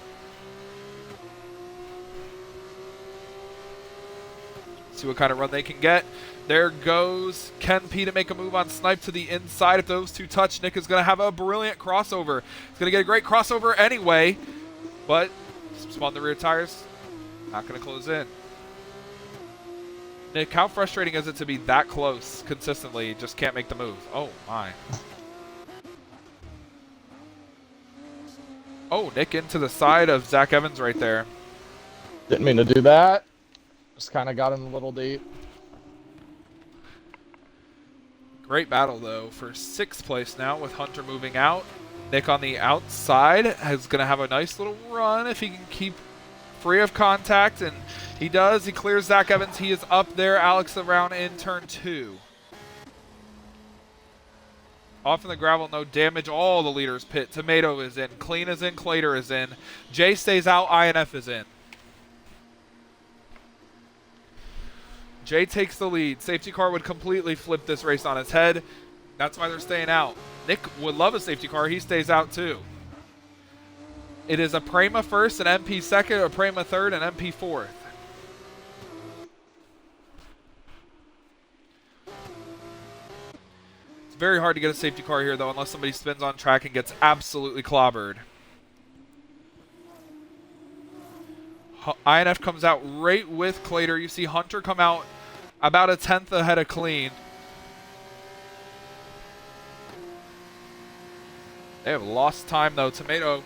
See what kind of run they can get. There goes Ken P to make a move on Snipe to the inside. If those 2 touch, Nick is going to have a brilliant crossover. He's going to get a great crossover anyway, but spun the rear tires. Not going to close in. Nick, how frustrating is it to be that close consistently? Just can't make the move. Oh, my. Oh, Nick into the side of Zach Evans right there. Didn't mean to do that. Just kind of got him a little deep. Great battle, though, for 6th place now with Hunter moving out. Nick on the outside is going to have a nice little run if he can keep free of contact, and he does. He clears Zach Evans. He is up there. Alex around in turn 2. Off in the gravel, no damage. All the leaders pit. Tomato is in. Clean is in. Clader is in. Jay stays out. INF is in. Jay takes the lead. Safety car would completely flip this race on its head. That's why they're staying out. Nick would love a safety car. He stays out too. It is a Prema first, an MP second, a Prema third, and MP fourth. It's very hard to get a safety car here, though, unless somebody spins on track and gets absolutely clobbered. INF comes out right with Clader. You see Hunter come out about a 10th ahead of Clean. They have lost time, though. Tomato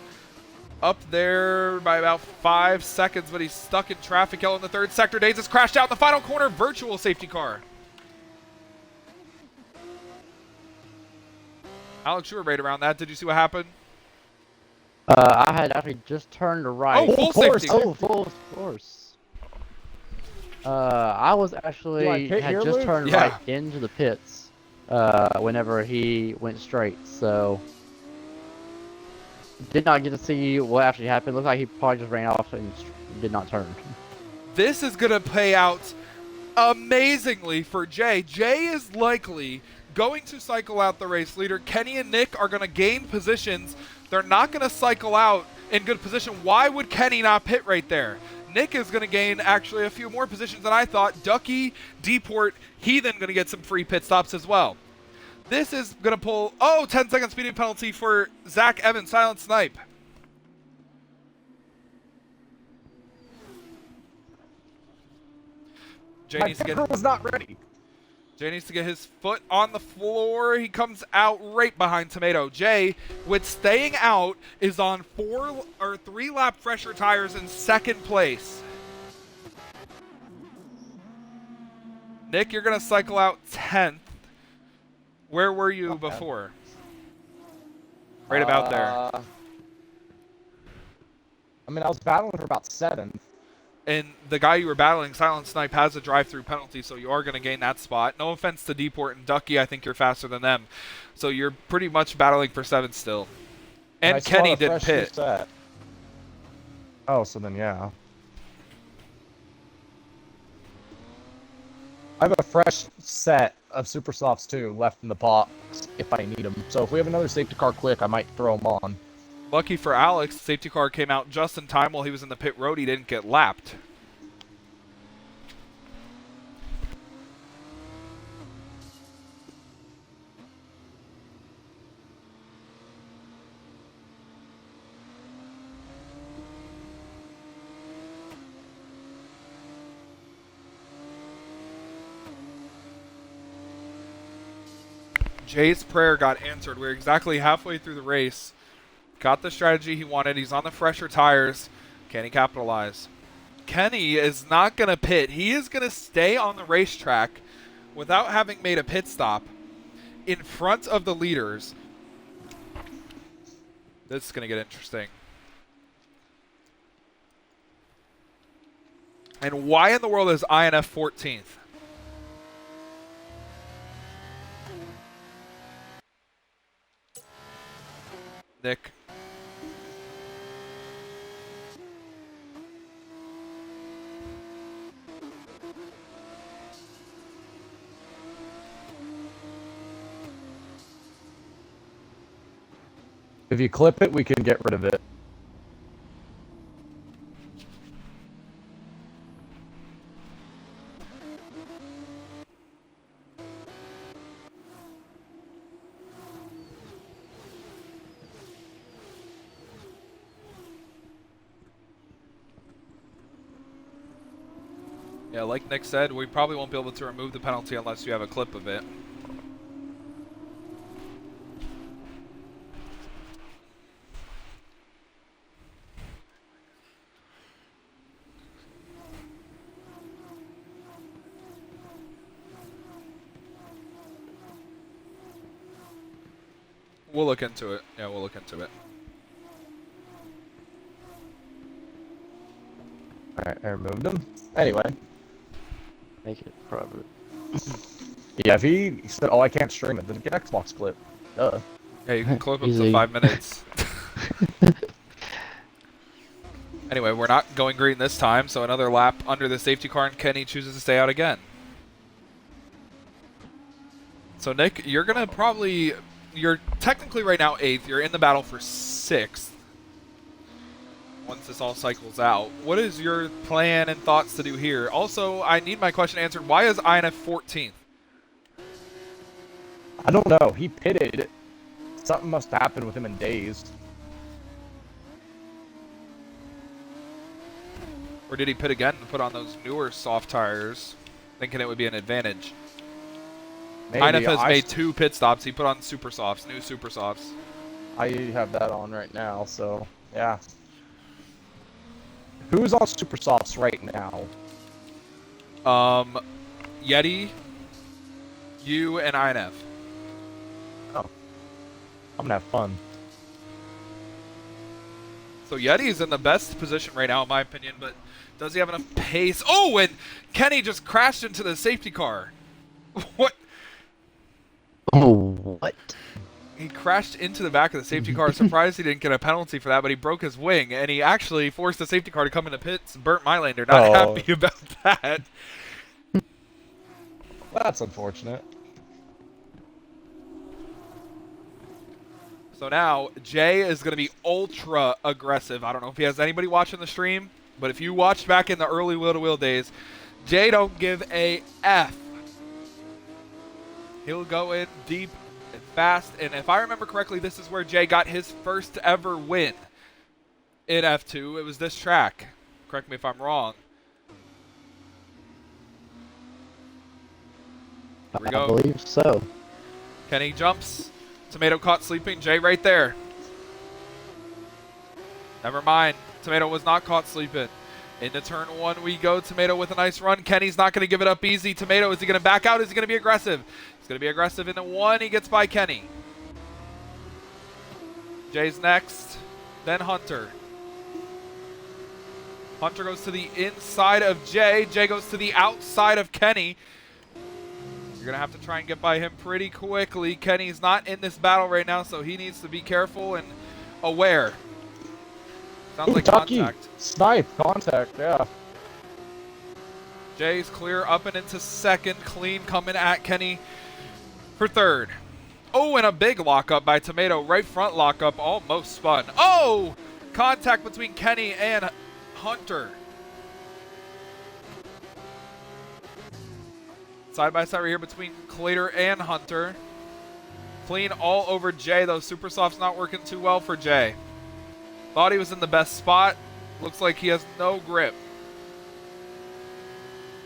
up there by about 5 seconds, but he's stuck in traffic. Yellow in the 3rd sector. Days has crashed out in the final corner. Virtual safety car. Alex, you were right around that. Did you see what happened? I had actually just turned to right. Oh, full safety. Oh, full course. I was actually Do I pit had here, just Luke? turned Yeah. right into the pits. whenever he went straight. So did not get to see what actually happened. Looked like he probably just ran off and did not turn. This is going to pay out amazingly for Jay. Jay is likely going to cycle out the race leader. Kenny and Nick are going to gain positions. They're not going to cycle out in good position. Why would Kenny not pit right there? Nick is going to gain actually a few more positions than I thought. Ducky, Deport, Heathen going to get some free pit stops as well. This is going to pull, 10-second speeding penalty for Zach Evans, Silent Snipe. Jay My needs to get... pepper was not ready. Jay needs to get his foot on the floor. He comes out right behind Tomato. Jay, with staying out, is on 3-lap fresher tires in second place. Nick, you're going to cycle out 10th. Where were you before? Right about there. I mean, I was battling for about 7th. And the guy you were battling, Silent Snipe, has a drive-through penalty, so you are going to gain that spot. No offense to Deport and Ducky, I think you're faster than them. So you're pretty much battling for 7th still. And Kenny didn't pit. Oh, so then yeah. I have a fresh set of Super Softs too left in the pot if I need them. So if we have another safety car quick, I might throw them on. Lucky for Alex, the safety car came out just in time while he was in the pit road. He didn't get lapped. Jay's prayer got answered. We're exactly halfway through the race. Got the strategy he wanted. He's on the fresher tires. Can he capitalize? Kenny is not going to pit. He is going to stay on the racetrack without having made a pit stop in front of the leaders. This is going to get interesting. And why in the world is INF 14th? Nick. If you clip it, we can get rid of it. Yeah, like Nick said, we probably won't be able to remove the penalty unless you have a clip of it. We'll look into it. Yeah, we'll look into it. Alright, I removed him. Anyway. Make it private. Yeah, if he said, I can't stream it, then get Xbox clip. Duh. Yeah, you can clip up to Easy. 5 minutes. Anyway, we're not going green this time, so another lap under the safety car, and Kenny chooses to stay out again. So, Nick, you're going to probably... You're technically right now 8th. You're in the battle for 6th. Once this all cycles out. What is your plan and thoughts to do here? Also, I need my question answered. Why is INF 14th? I don't know. He pitted. Something must have happened with him in days. Or did he pit again and put on those newer soft tires, thinking it would be an advantage? Maybe. INF has made 2 pit stops. He put on super softs, new super softs. I have that on right now, so yeah. Who's on Super Softs right now? Yeti, you, and INF. Oh. I'm gonna have fun. So Yeti's in the best position right now, in my opinion, but does he have enough pace? Oh, and Kenny just crashed into the safety car. What? Oh, what? He crashed into the back of the safety car. Surprised he didn't get a penalty for that, but he broke his wing, and he actually forced the safety car to come into pits and burnt my lander. Not Oh. happy about that. That's unfortunate. So now, Jay is going to be ultra aggressive. I don't know if he has anybody watching the stream, but if you watched back in the early wheel-to-wheel days, Jay don't give a F. He'll go in deep and fast, and if I remember correctly, this is where Jay got his first ever win in F2. It was this track. Correct me if I'm wrong. Here we go. I believe so. Kenny jumps. Tomato caught sleeping. Jay right there. Never mind. Tomato was not caught sleeping. Into turn one we go. Tomato with a nice run. Kenny's not going to give it up easy. Tomato, is he going to back out? Is he going to be aggressive? He's going to be aggressive into one. He gets by Kenny. Jay's next. Then Hunter. Hunter goes to the inside of Jay. Jay goes to the outside of Kenny. You're going to have to try and get by him pretty quickly. Kenny's not in this battle right now, so he needs to be careful and aware. Sounds like Ducky. contact. Snipe. Contact, yeah. Jay's clear up and into second. Clean coming at Kenny for third. Oh, and a big lockup by Tomato. Right front lockup, almost spun. Oh! Contact between Kenny and Hunter. Side by side right here between Clater and Hunter. Clean all over Jay, though. Super Soft's not working too well for Jay. Thought he was in the best spot. Looks like he has no grip.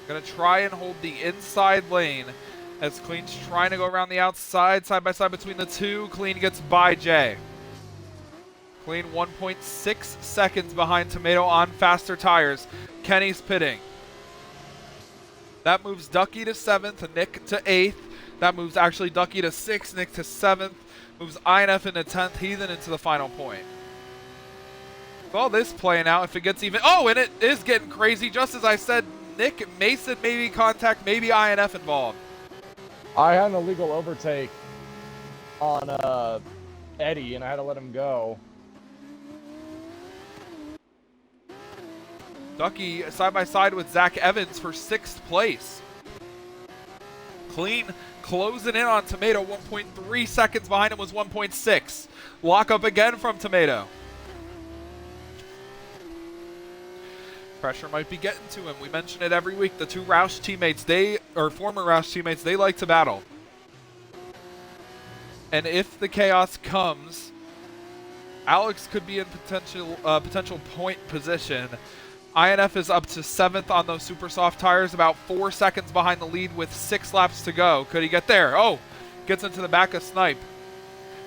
Gonna try and hold the inside lane as Clean's trying to go around the outside. Side by side between the two. Clean gets by Jay. Clean 1.6 seconds behind Tomato on faster tires. Kenny's pitting. That moves Ducky to 7th, Nick to 8th. That moves actually Ducky to 6th, Nick to 7th. Moves INF into 10th, Heathen into the final point. With all this playing out, if it gets even... Oh, and it is getting crazy. Just as I said, Nick, Mason, maybe contact, maybe INF involved. I had an illegal overtake on Eddie, and I had to let him go. Ducky side by side with Zach Evans for 6th place. Clean closing in on Tomato. 1.3 seconds behind him was 1.6. Lock up again from Tomato. Pressure might be getting to him. We mention it every week. The two Roush teammates, former Roush teammates, they like to battle. And if the chaos comes, Alex could be in potential point position. INF is up to 7th on those super soft tires, about 4 seconds behind the lead with 6 laps to go. Could he get there? Oh, gets into the back of Snipe.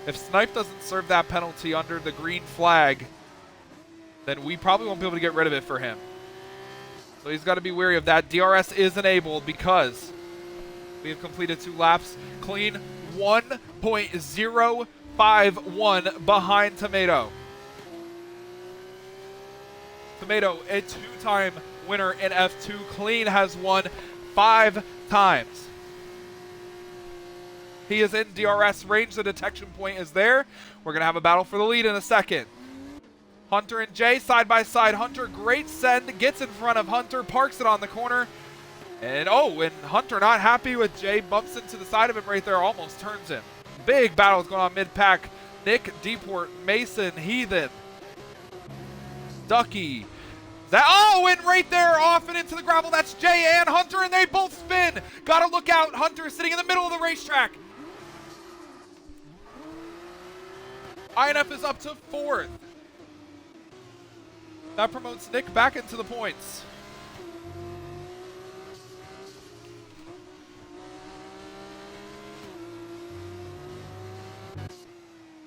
If Snipe doesn't serve that penalty under the green flag, then we probably won't be able to get rid of it for him. So he's got to be wary of that. DRS is enabled because we have completed 2 laps. Clean 1.051 behind Tomato. Tomato, a 2-time winner in F2. Clean has won 5 times. He is in DRS range. The detection point is there. We're going to have a battle for the lead in a second. Hunter and Jay side by side. Hunter, great send, gets in front of Hunter, parks it on the corner. And Hunter not happy with Jay, bumps into the side of him right there, almost turns him. Big battles going on mid-pack. Nick, Deport, Mason, Heathen, Ducky. And right there, off and into the gravel. That's Jay and Hunter, and they both spin. Gotta look out. Hunter is sitting in the middle of the racetrack. INF is up to 4th. That promotes Nick back into the points.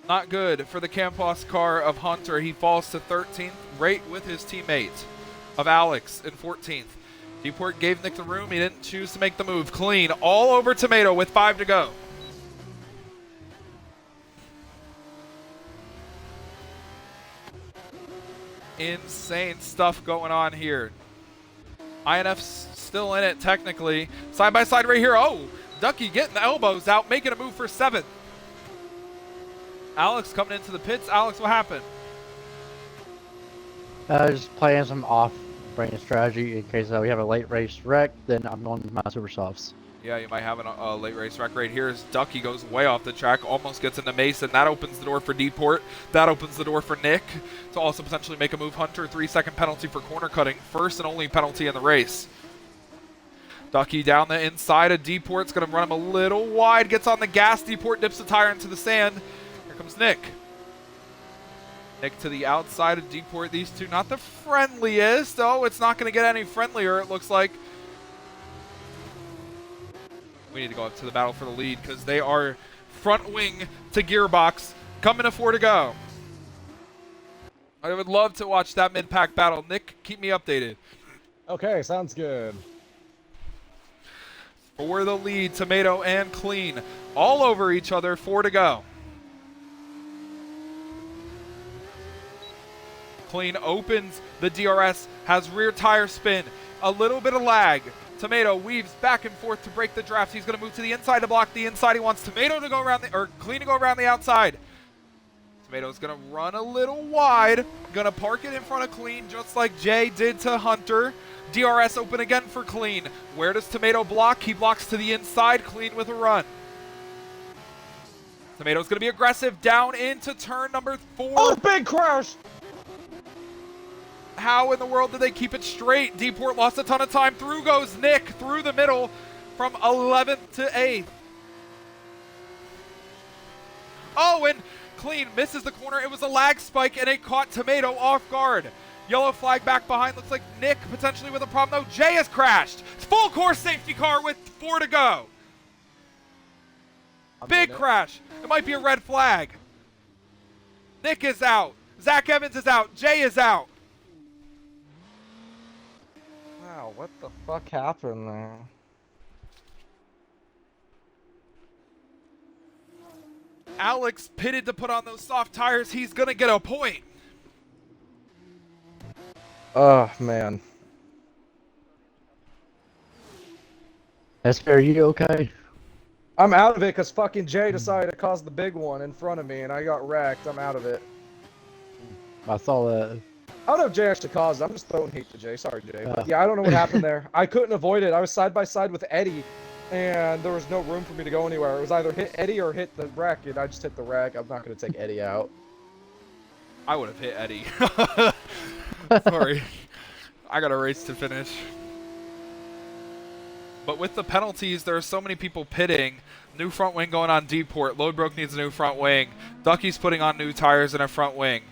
Not good for the Campos car of Hunter. He falls to 13th, right with his teammate of Alex in 14th. Deport gave Nick the room. He didn't choose to make the move. Clean all over Tomato with 5 to go. Insane stuff going on here. INF's still in it technically. Side by side right here. Oh, Ducky getting the elbows out, making a move for 7th. Alex coming into the pits. Alex, what happened? Just playing some off-brain strategy in case we have a late race wreck. Then I'm going with my super softs. Yeah, you might have a late race wreck right here as Ducky goes way off the track, almost gets into Mason. That opens the door for Deport. That opens the door for Nick to also potentially make a move. Hunter, 3-second penalty for corner cutting. First and only penalty in the race. Ducky down the inside of Deport's going to run him a little wide. Gets on the gas. Deport dips the tire into the sand. Here comes Nick. Nick to the outside of Deport. These two not the friendliest. Oh, it's not going to get any friendlier, it looks like. We need to go up to the battle for the lead because they are front wing to gearbox. Coming to 4 to go. I would love to watch that mid-pack battle. Nick, keep me updated. Okay, sounds good. For the lead, Tomato and Clean all over each other. 4 to go. Clean opens the DRS, has rear tire spin, a little bit of lag. Tomato weaves back and forth to break the draft. He's going to move to the inside to block the inside. He wants Tomato to go around or Clean to go around the outside. Tomato's going to run a little wide. Going to park it in front of Clean just like Jay did to Hunter. DRS open again for Clean. Where does Tomato block? He blocks to the inside. Clean with a run. Tomato's going to be aggressive down into turn number 4. Oh, big crash! How in the world did they keep it straight? Deport lost a ton of time. Through goes Nick through the middle from 11th to 8th. Oh, and Clean misses the corner. It was a lag spike, and it caught Tomato off guard. Yellow flag back behind. Looks like Nick potentially with a problem. No, Jay has crashed. Full course safety car with 4 to go. Big crash. It might be a red flag. Nick is out. Zach Evans is out. Jay is out. Wow, what the fuck happened there? Alex pitted to put on those soft tires. He's going to get a point. Oh, man. Esper, are you okay? I'm out of it because fucking Jay decided to cause the big one in front of me and I got wrecked. I'm out of it. I saw that. I don't know if Jay actually caused it. I'm just throwing hate to Jay. Sorry, Jay. But yeah, I don't know what happened there. I couldn't avoid it. I was side by side with Eddie, and there was no room for me to go anywhere. It was either hit Eddie or hit the wreck, and I just hit the wreck. I'm not going to take Eddie out. I would have hit Eddie. Sorry. I got a race to finish. But with the penalties, there are so many people pitting. New front wing going on Deport. Loadbroke needs a new front wing. Ducky's putting on new tires and a front wing.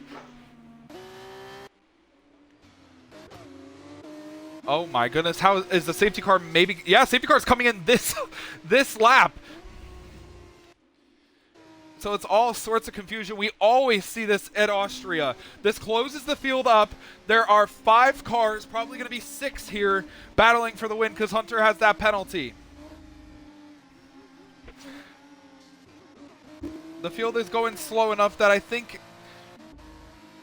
Oh my goodness, how is the safety car maybe? Yeah, safety car is coming in this lap. So it's all sorts of confusion. We always see this at Austria. This closes the field up. There are 5 cars, probably going to be 6 here, battling for the win because Hunter has that penalty. The field is going slow enough that I think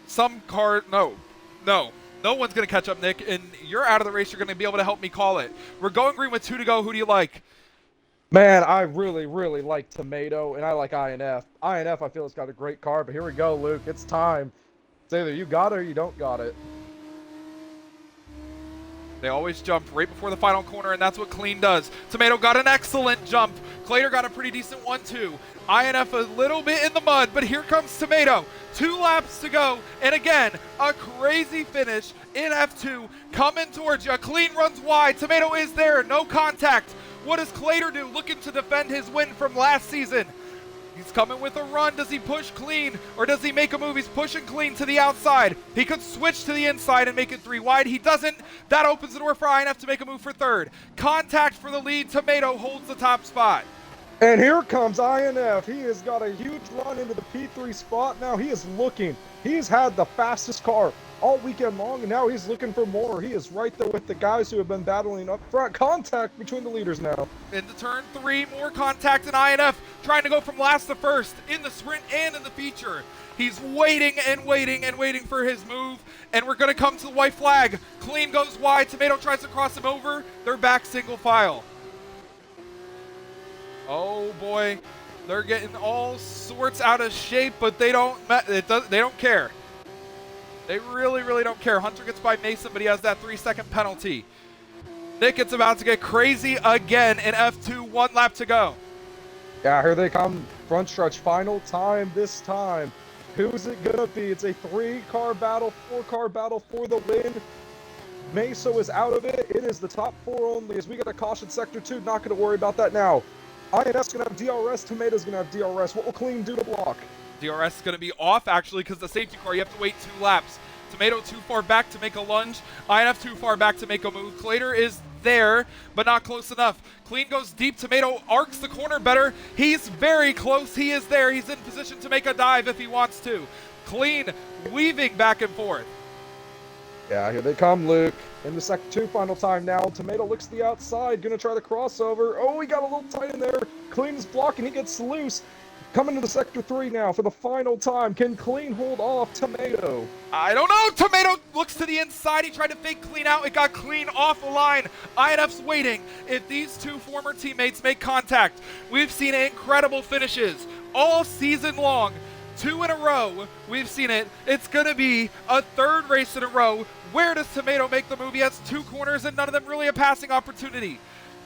some car, no one's going to catch up, Nick, and you're out of the race. You're going to be able to help me call it. We're going green with 2 to go. Who do you like? Man, I really, really like Tomato, and I like INF. INF, I feel, it's got a great car, but here we go, Luke. It's time. It's either you got it or you don't got it. They always jump right before the final corner, and that's what Clean does. Tomato got an excellent jump. Clater got a pretty decent one, too. INF a little bit in the mud, but here comes Tomato. 2 laps to go, and again, a crazy finish in F2. Coming towards you. Clean runs wide. Tomato is there. No contact. What does Clater do? Looking to defend his win from last season. He's coming with a run. Does he push Clean, or does he make a move? He's pushing Clean to the outside. He could switch to the inside and make it 3 wide. He doesn't. That opens the door for INF to make a move for 3rd. Contact for the lead. Tomato holds the top spot. And here comes INF. He has got a huge run into the P3 spot. Now he is looking. He's had the fastest car all weekend long, and now he's looking for more. He is right there with the guys who have been battling up front. Contact between the leaders now. Into turn 3, more contact, and INF trying to go from last to first in the sprint and in the feature. He's waiting and waiting and waiting for his move, and we're going to come to the white flag. Clean goes wide. Tomato tries to cross him over. They're back single file. Oh boy, they're getting all sorts out of shape, but they don't care. They really don't care. Hunter gets by Mason, but he has that 3-second penalty. Nick, it's about to get crazy again in F2, 1 lap to go. Yeah, here they come. Front stretch, final time this time. Who's it gonna be? It's a 3-car battle, 4-car battle for the win. Meso is out of it. It is the top 4 only as we get a caution sector 2. Not gonna worry about that now. INS gonna have DRS, Tomato's gonna have DRS. What will Clean do to block? DRS is going to be off, actually, because the safety car, you have to wait 2 laps. Tomato too far back to make a lunge. INF too far back to make a move. Clater is there, but not close enough. Clean goes deep. Tomato arcs the corner better. He's very close. He is there. He's in position to make a dive if he wants to. Clean weaving back and forth. Yeah, here they come, Luke. In the sector 2, final time now. Tomato looks to the outside, gonna try the crossover. Oh, he got a little tight in there. Clean is blocking, he gets loose. Coming to the sector 3 now for the final time. Can Clean hold off Tomato? I don't know. Tomato looks to the inside. He tried to fake Clean out. It got Clean off the line. INF's waiting. If these 2 former teammates make contact, we've seen incredible finishes all season long. 2 in a row. We've seen it. It's going to be a 3rd race in a row. Where does Tomato make the move? He has 2 corners and none of them really a passing opportunity.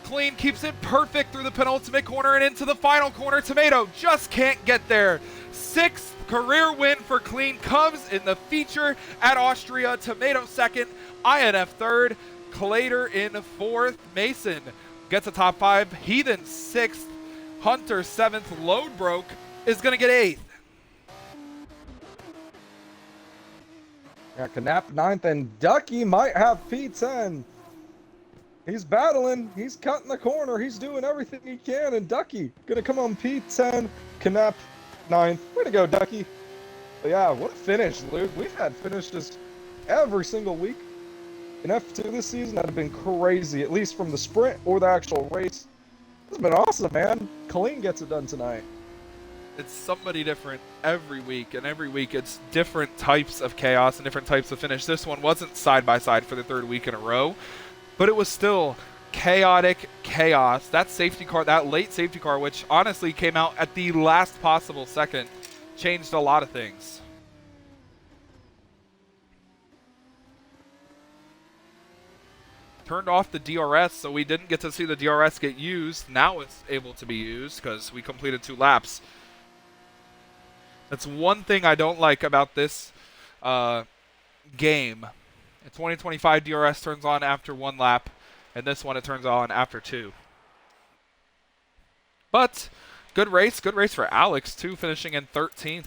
Clean keeps it perfect through the penultimate corner and into the final corner. Tomato just can't get there. 6th career win for Clean comes in the feature at Austria. Tomato 2nd, INF 3rd, Clater in 4th. Mason gets a top 5. Heathen 6th, Hunter 7th. Load Broke is going to get 8th. Yeah, Knapp 9th, and Ducky might have P10. He's battling. He's cutting the corner. He's doing everything he can. And Ducky gonna come on P10. Knapp 9th. Way to go, Ducky. But yeah, what a finish, Luke. We've had finishes every single week in F2 this season that have been crazy, at least from the sprint or the actual race. It's been awesome, man. Colleen gets it done tonight. It's somebody different every week, and every week it's different types of chaos and different types of finish. This one wasn't side by side for the 3rd week in a row, but it was still chaotic chaos. That safety car, that late safety car, which honestly came out at the last possible second, changed a lot of things. Turned off the DRS, so we didn't get to see the DRS get used. Now it's able to be used because we completed 2 laps. That's one thing I don't like about this game. In 2025, DRS turns on after 1 lap, and this one it turns on after 2. But good race for Alex too, finishing in 13th.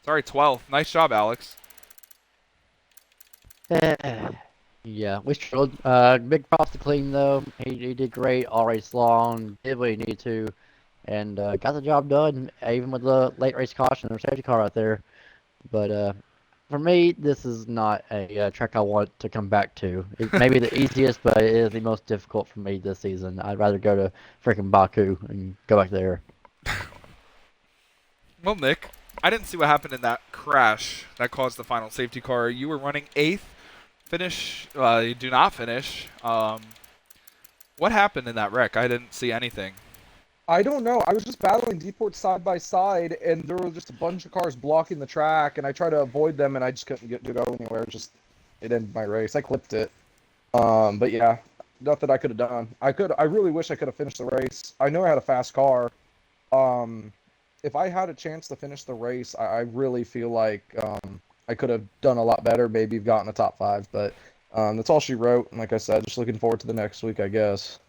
Sorry, 12th. Nice job, Alex. Yeah, we struggled. Big props to Clean though. He did great all race long. Did what he needed to, and got the job done. Even with the late race caution or safety car out there. But for me, this is not a track I want to come back to. It may be the easiest, but it is the most difficult for me this season. I'd rather go to freaking Baku and go back there. Well, Nick, I didn't see what happened in that crash that caused the final safety car. You were running 8th. Finish. You do not finish. What happened in that wreck? I didn't see anything. I don't know. I was just battling Deport side by side, and there was just a bunch of cars blocking the track, and I tried to avoid them, and I just couldn't get to go anywhere. It ended my race. I clipped it. But yeah, nothing I could have done. I really wish I could have finished the race. I know I had a fast car. If I had a chance to finish the race, I really feel like I could have done a lot better. Maybe gotten a top 5, but that's all she wrote. And like I said, just looking forward to the next week, I guess.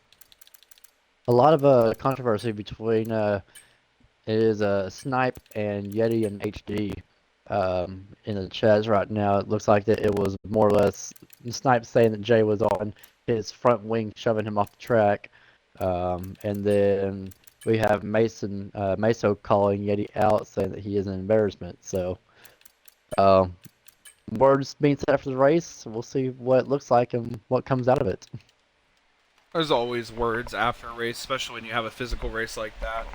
A lot of controversy between Snipe and Yeti and HD in the chats right now. It looks like that it was more or less Snipe saying that Jay was on his front wing, shoving him off the track, and then we have Meso calling Yeti out, saying that he is an embarrassment. So words being set after the race. We'll see what it looks like and what comes out of it. There's always words after a race, especially when you have a physical race like that.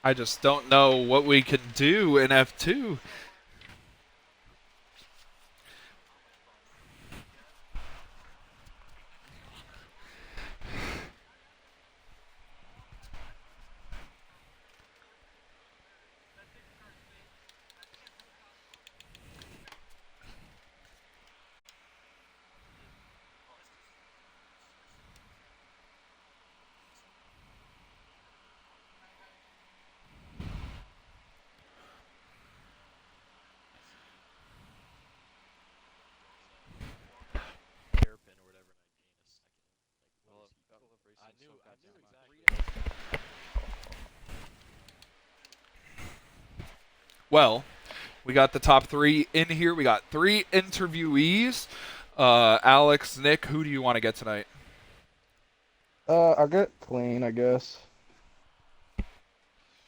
I just don't know what we can do in F2. Well, we got the top three in here. We got three interviewees. Alex, Nick, who do you want to get tonight? I'll get clean, I guess.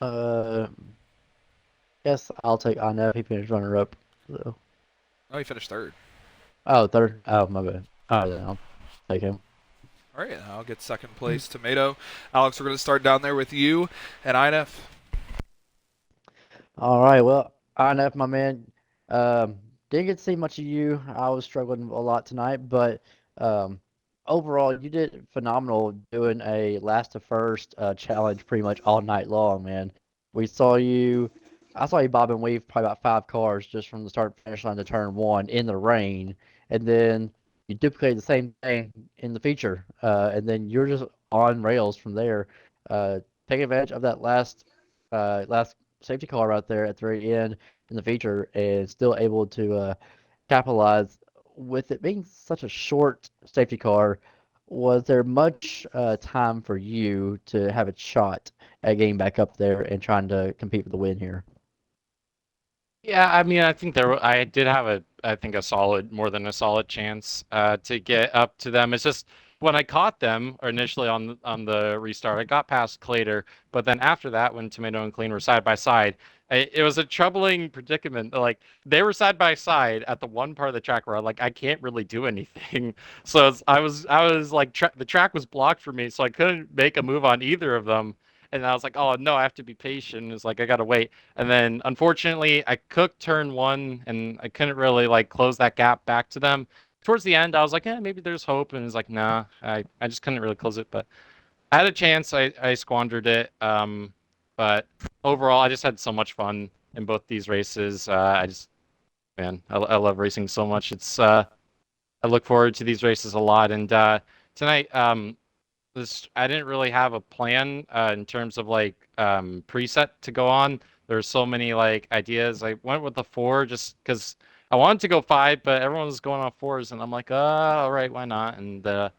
Uh, Guess I'll take. I know he finished runner up. So. Oh, he finished third. Oh, third. Oh, my bad. All right, then I'll take him. All right, I'll get second place. Tomato. Alex, we're going to start down there with you and INF. All right. Well, INF, my man. Didn't get to see much of you. I was struggling a lot tonight, but um, overall, you did phenomenal doing a last to first challenge pretty much all night long, man. We saw you. I saw you bob and weave probably about 5 cars just from the start finish line to turn one in the rain, and then you duplicated the same thing in the feature, and then you're just on rails from there. Take advantage of that last safety car right there at the very end in the feature and still able to capitalize with it being such a short safety car. Was there much time for you to have a shot at getting back up there and trying to compete for the win here? Yeah, I mean, I think I did have I think a solid, more than a solid chance to get up to them. It's just when I caught them or initially on the restart, I got past Clater, but then after that, when Tomato and Clean were side by side, it was a troubling predicament. Like they were side by side at the one part of the track where I can't really do anything. So I was like the track was blocked for me, so I couldn't make a move on either of them. And I was like, oh no, I have to be patient. It's like I gotta wait. And then unfortunately, I cooked turn one, and I couldn't really like close that gap back to them. Towards the end, I was like, maybe there's hope, and it's like, nah, I just couldn't really close it. But I had a chance, I squandered it. But overall, I just had so much fun in both these races. Man, I love racing so much. I look forward to these races a lot. And tonight, I didn't really have a plan in terms of like preset to go on. There's so many like ideas. I went with the four just because I wanted to go five, but everyone was going on fours, and I'm like, all right, why not? And I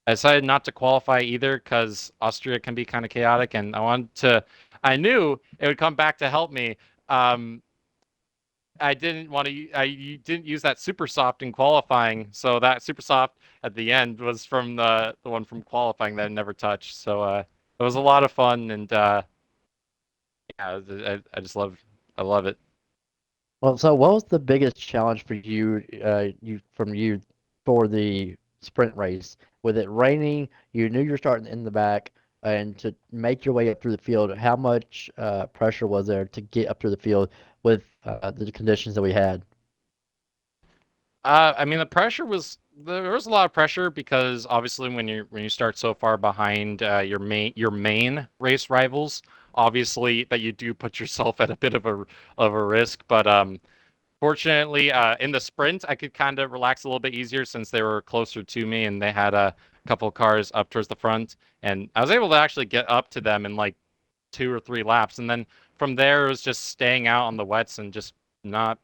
decided not to qualify either because Austria can be kind of chaotic, and I knew it would come back to help me. Um, I didn't want to. I didn't use that super soft in qualifying, so that super soft at the end was from the one from qualifying that I never touched. So it was a lot of fun, and yeah, I love it. Well, so what was the biggest challenge for you, you for the sprint race? With it raining, you knew you were starting in the back, and to make your way up through the field, how much pressure was there to get up through the field with the conditions that we had? I mean, there was a lot of pressure because obviously when you start so far behind your main race rivals, obviously that you do put yourself at a bit of a risk. But fortunately, in the sprint, I could kind of relax a little bit easier since they were closer to me and they had a couple of cars up towards the front, and I was able to actually get up to them in like 2 or 3 laps, and then from there it was just staying out on the wets and just not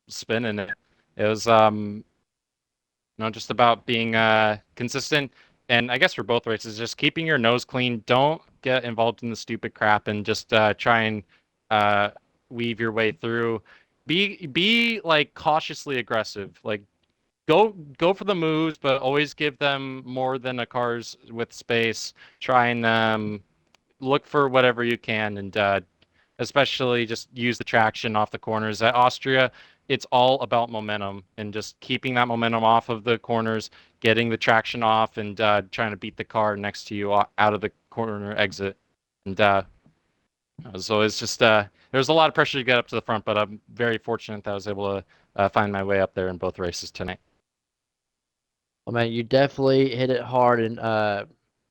spinning it. It was just about being consistent. And I guess for both races, just keeping your nose clean. Don't get involved in the stupid crap, and just try and uh, weave your way through. Be like cautiously aggressive. Like go for the moves, but always give them more than a cars with space. Try and look for whatever you can, and especially just use the traction off the corners. At Austria, it's all about momentum and just keeping that momentum off of the corners, getting the traction off, and trying to beat the car next to you out of the corner exit. And so it's just there's a lot of pressure to get up to the front, but I'm very fortunate that I was able to find my way up there in both races tonight. Well, man, you definitely hit it hard and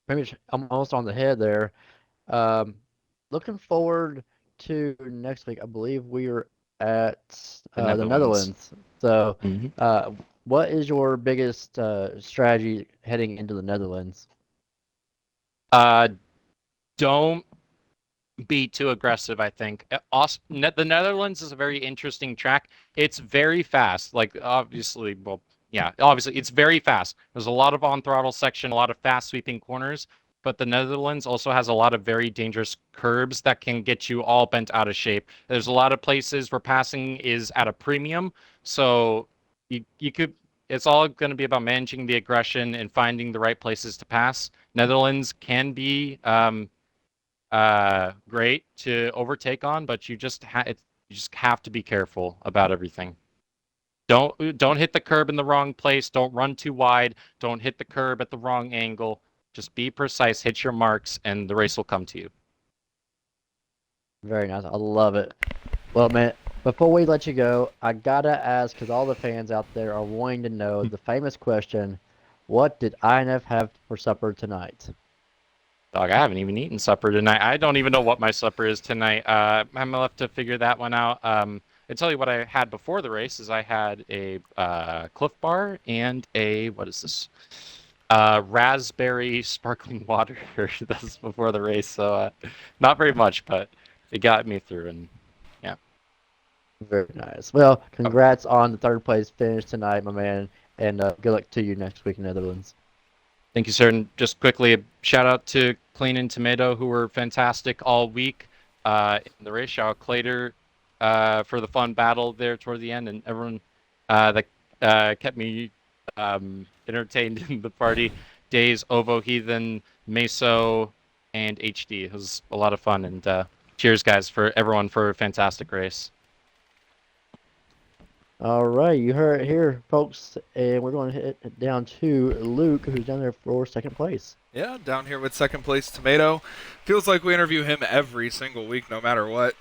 pretty much almost on the head there. Um, Looking forward to next week. I believe we are at The the Netherlands. Netherlands. So, Mhm. what is your biggest strategy heading into the Netherlands? Uh, don't be too aggressive, I think. The Netherlands is a very interesting track. It's very fast. Like obviously, well, yeah, obviously it's very fast. There's a lot of on throttle section, a lot of fast sweeping corners, but the Netherlands also has a lot of very dangerous curbs that can get you all bent out of shape. There's a lot of places where passing is at a premium, so you could. It's all going to be about managing the aggression and finding the right places to pass. Netherlands can be great to overtake on, but you just have to be careful about everything. Don't hit the curb in the wrong place. Don't run too wide. Don't hit the curb at the wrong angle. Just be precise, hit your marks, and the race will come to you. Very nice. I love it. Well, man, before we let you go, I gotta ask, because all the fans out there are wanting to know the famous question: what did INF have for supper tonight? Dog, I haven't even eaten supper tonight. I don't even know what my supper is tonight. I'm gonna have to figure that one out. I tell you what I had before the race is I had a Cliff Bar and a what is this? Raspberry sparkling water. This is before the race, so not very much, but it got me through. And yeah, Very nice. Well, congrats on the third place finish tonight, my man, and good luck to you next week in Netherlands. thank you, sir. And just quickly, a shout out to Clean and Tomato, who were fantastic all week in the race. Shout out Clater for the fun battle there toward the end, and everyone that kept me entertained in the party. Days, Ovo Heathen, Meso, and HD. It was a lot of fun, and cheers, guys, for everyone for a fantastic race. All right, you heard it here, folks, and we're going to hit down to Luke, who's down there for second place. Yeah, down here with second place Tomato. Feels like we interview him every single week, no matter what.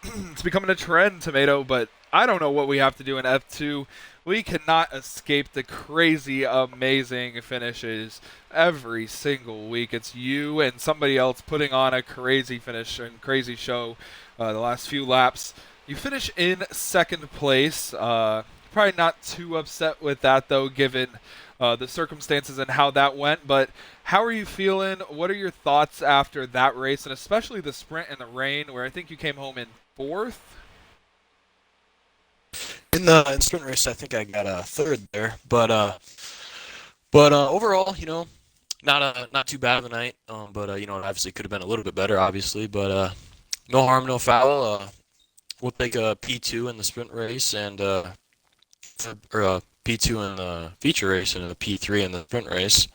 It's becoming a trend, Tomato, but I don't know what we have to do in F2. We cannot escape the crazy, amazing finishes every single week. It's you and somebody else putting on a crazy finish and crazy show the last few laps. You finish in second place. Probably not too upset with that, though, given the circumstances and how that went. But how are you feeling? What are your thoughts after that race, and especially the sprint in the rain, where I think you came home in fourth? In the sprint race, I think I got a third there, but overall, not too bad of a night. But it obviously could have been a little bit better, obviously. But no harm, no foul. We'll take a P2 in the sprint race and or a P2 in the feature race and a P3 in the sprint race.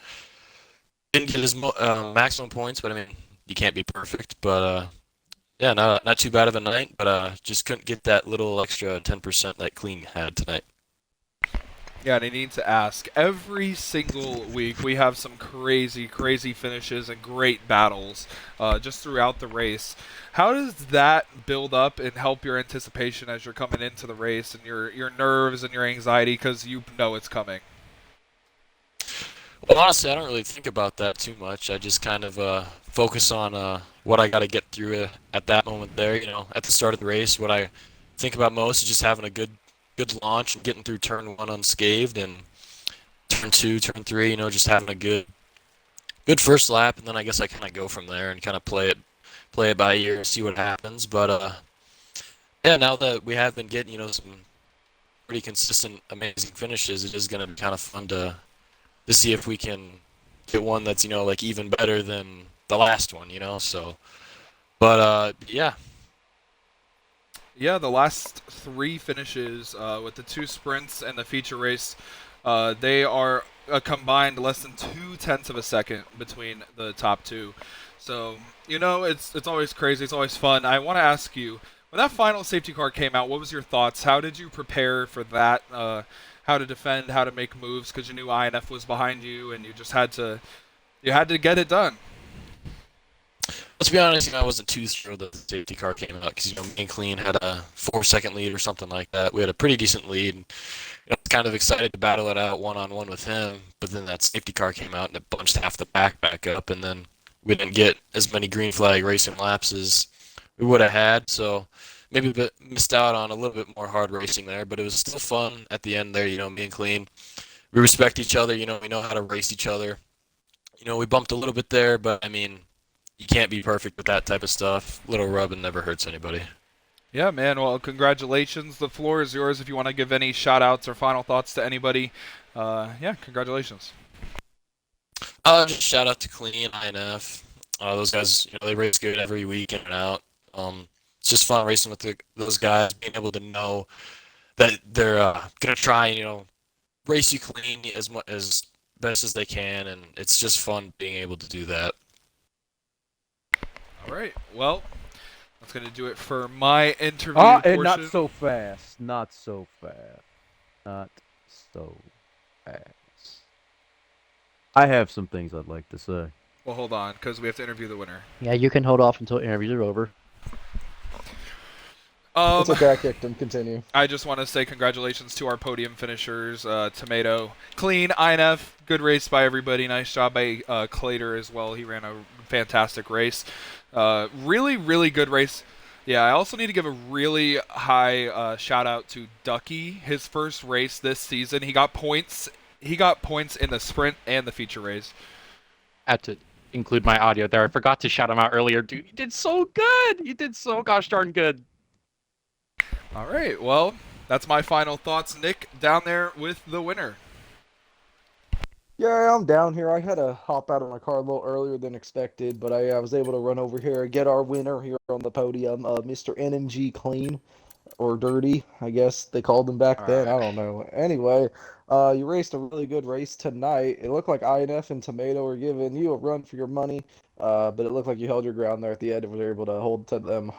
Didn't get his maximum points, but I mean, you can't be perfect. But yeah, not too bad of a night, but just couldn't get that little extra 10% that Clean had tonight. Yeah, and I need to ask, every single week we have some crazy, crazy finishes and great battles just throughout the race. How does that build up and help your anticipation as you're coming into the race and your nerves and your anxiety because you know it's coming? Well, honestly, I don't really think about that too much. I just kind of focus on what I got to get through at that moment there. At the start of the race, what I think about most is just having a good launch and getting through turn 1 unscathed, and turn 2, turn 3, just having a good first lap, and then I guess I kind of go from there and kind of play it by ear and see what happens. But yeah, now that we have been getting some pretty consistent, amazing finishes, it is going to be kind of fun to see if we can get one that's like even better than the last one. So, but yeah. Yeah, the last 3 finishes with the 2 sprints and the feature race, they are a combined less than 0.2 of a second between the top 2. So, it's always crazy. It's always fun. I want to ask you, when that final safety car came out, what was your thoughts? How did you prepare for that? How to defend, how to make moves, because you knew INF was behind you, and you just had to get it done. Let's be honest, I wasn't too thrilled that the safety car came out because me and Clean had a 4-second lead or something like that. We had a pretty decent lead. And, I was kind of excited to battle it out one-on-one with him, but then that safety car came out and it bunched half the pack back up, and then we didn't get as many green flag racing laps as we would have had. So maybe missed out on a little bit more hard racing there, but it was still fun at the end there. Me and Clean, we respect each other. We know how to race each other. We bumped a little bit there, but I mean, you can't be perfect with that type of stuff. Little rubbing never hurts anybody. Yeah, man. Well, congratulations. The floor is yours if you want to give any shout-outs or final thoughts to anybody. Yeah, congratulations. Just shout out to Clean, INF. Those guys, they race good every week in and out. It's just fun racing with those guys, being able to know that they're gonna try and race you clean as much as best as they can, and it's just fun being able to do that. All right. Well, that's going to do it for my interview And portion. not so fast. Not so fast. Not so fast. I have some things I'd like to say. Well, hold on, because we have to interview the winner. Yeah, you can hold off until interviews are over. It's okay, I kicked him. Continue. I just want to say congratulations to our podium finishers, Tomato, Clean, INF, good race by everybody. Nice job by Clater as well. He ran a fantastic race. Really, really good race. Yeah, I also need to give a really high shout out to Ducky. His first race this season, he got points. He got points in the sprint and the feature race. I had to include my audio there. I forgot to shout him out earlier. Dude, you did so good. You did so gosh darn good. All right, well, that's my final thoughts. Nick, down there with the winner. Yeah, I'm down here. I had to hop out of my car a little earlier than expected, but I was able to run over here and get our winner here on the podium, Mr. NMG Clean, or Dirty, I guess they called him back then. I don't know. Anyway, you raced a really good race tonight. It looked like INF and Tomato were giving you a run for your money, but it looked like you held your ground there at the end and were able to hold to them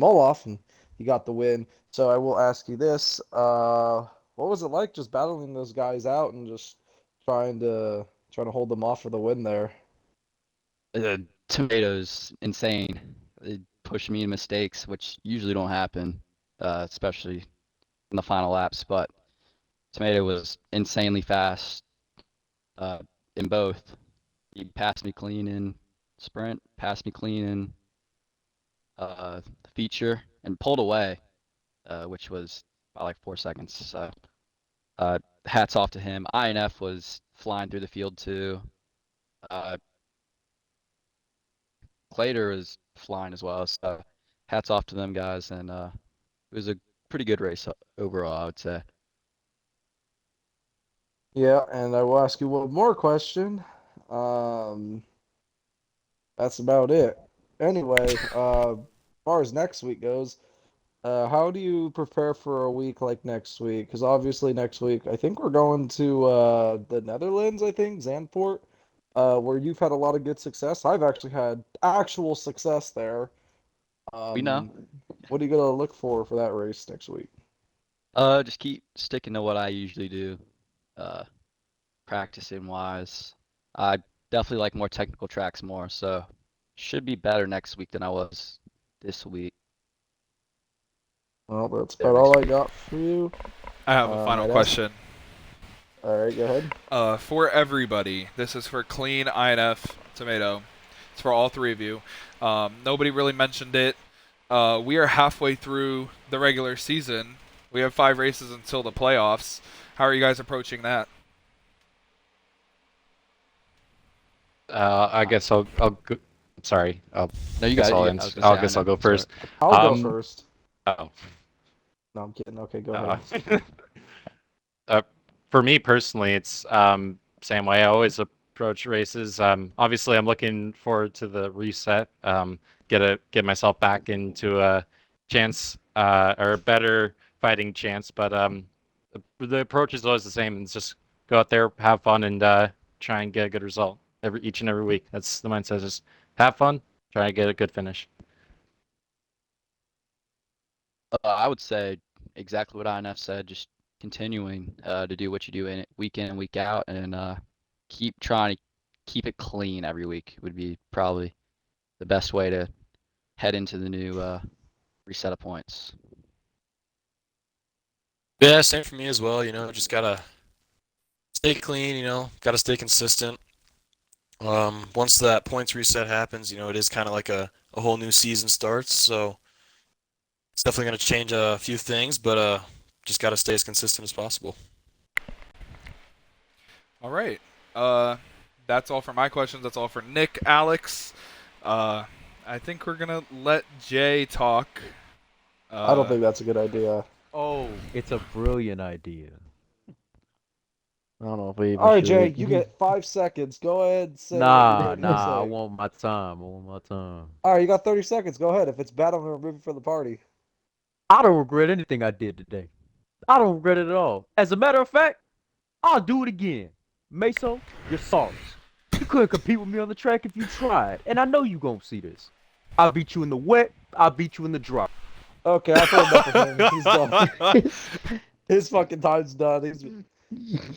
all off, and you got the win. So I will ask you this: what was it like just battling those guys out and just trying to hold them off for the win there? Tomatoes insane. It pushed me in mistakes, which usually don't happen, especially in the final laps. But Tomato was insanely fast in both. He passed me clean in sprint, passed me clean in feature, and pulled away, which was by like 4 seconds. So hats off to him. INF was flying through the field too. Clater was flying as well. So hats off to them guys, and it was a pretty good race overall, I would say. Yeah, and I will ask you one more question. That's about it. Anyway, as far as next week goes, how do you prepare for a week like next week? Because obviously next week, I think we're going to the Netherlands, I think, Zandvoort, where you've had a lot of good success. I've actually had actual success there. We know. What are you gonna look for that race next week? Just keep sticking to what I usually do. Practicing wise, I definitely like more technical tracks more, so should be better next week than I was this week. Well, that's about all I got for you. I have a final I'd ask- question. All right, go ahead. For everybody, this is for Clean, INF, Tomato. It's for all three of you. Nobody really mentioned it. We are halfway through the regular season. We have 5 races until the playoffs. How are you guys approaching that? I guess I'll go. Sorry. No, you guess got I'll it. answer. I guess I'll go first. I'll go first. Oh. No, I'm kidding. Okay, go ahead. For me personally, it's same way I always approach races. Obviously, I'm looking forward to the reset. Get myself back into a chance or a better fighting chance. But the approach is always the same. It's just go out there, have fun, and try and get a good result each and every week. That's the mindset. Just have fun, try and get a good finish. I would say exactly what INF said. Just continuing to do what you do in it week in and week out, and keep trying to keep it clean every week would be probably the best way to head into the new reset of points. Yeah, same for me as well. Just gotta stay clean. Gotta stay consistent. Once that points reset happens, it is kind of like a whole new season starts. So it's definitely gonna change a few things, but just gotta stay as consistent as possible. All right. That's all for my questions. That's all for Nick, Alex. I think we're gonna let Jay talk. I don't think that's a good idea. Oh, it's a brilliant idea. I don't know if we even All right, should. Jay, you get 5 seconds. Go ahead and say what Nah, you're gonna nah. I say. want my time. I want my time. All right, you got 30 seconds. Go ahead. If it's bad, I'm gonna remove it from the party. I don't regret anything I did today. I don't regret it at all. As a matter of fact, I'll do it again. Meso, you're sorry. You couldn't compete with me on the track if you tried, and I know you gonna see this. I'll beat you in the wet. I'll beat you in the dry. Okay, I pulled up with him. He's done. His fucking time's done. He's.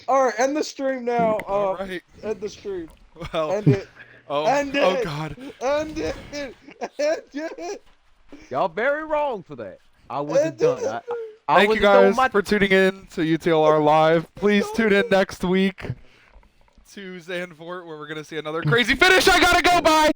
All right, end the stream now. All right. End the stream. Well. End it. Oh. End it. Oh God. End it. End it. Y'all very wrong for that. I wasn't done. I Thank you wasn't done with guys my for tuning in to UTLR Live. Please tune in next week to Zandvoort, where we're gonna see another crazy finish. I gotta go. Bye.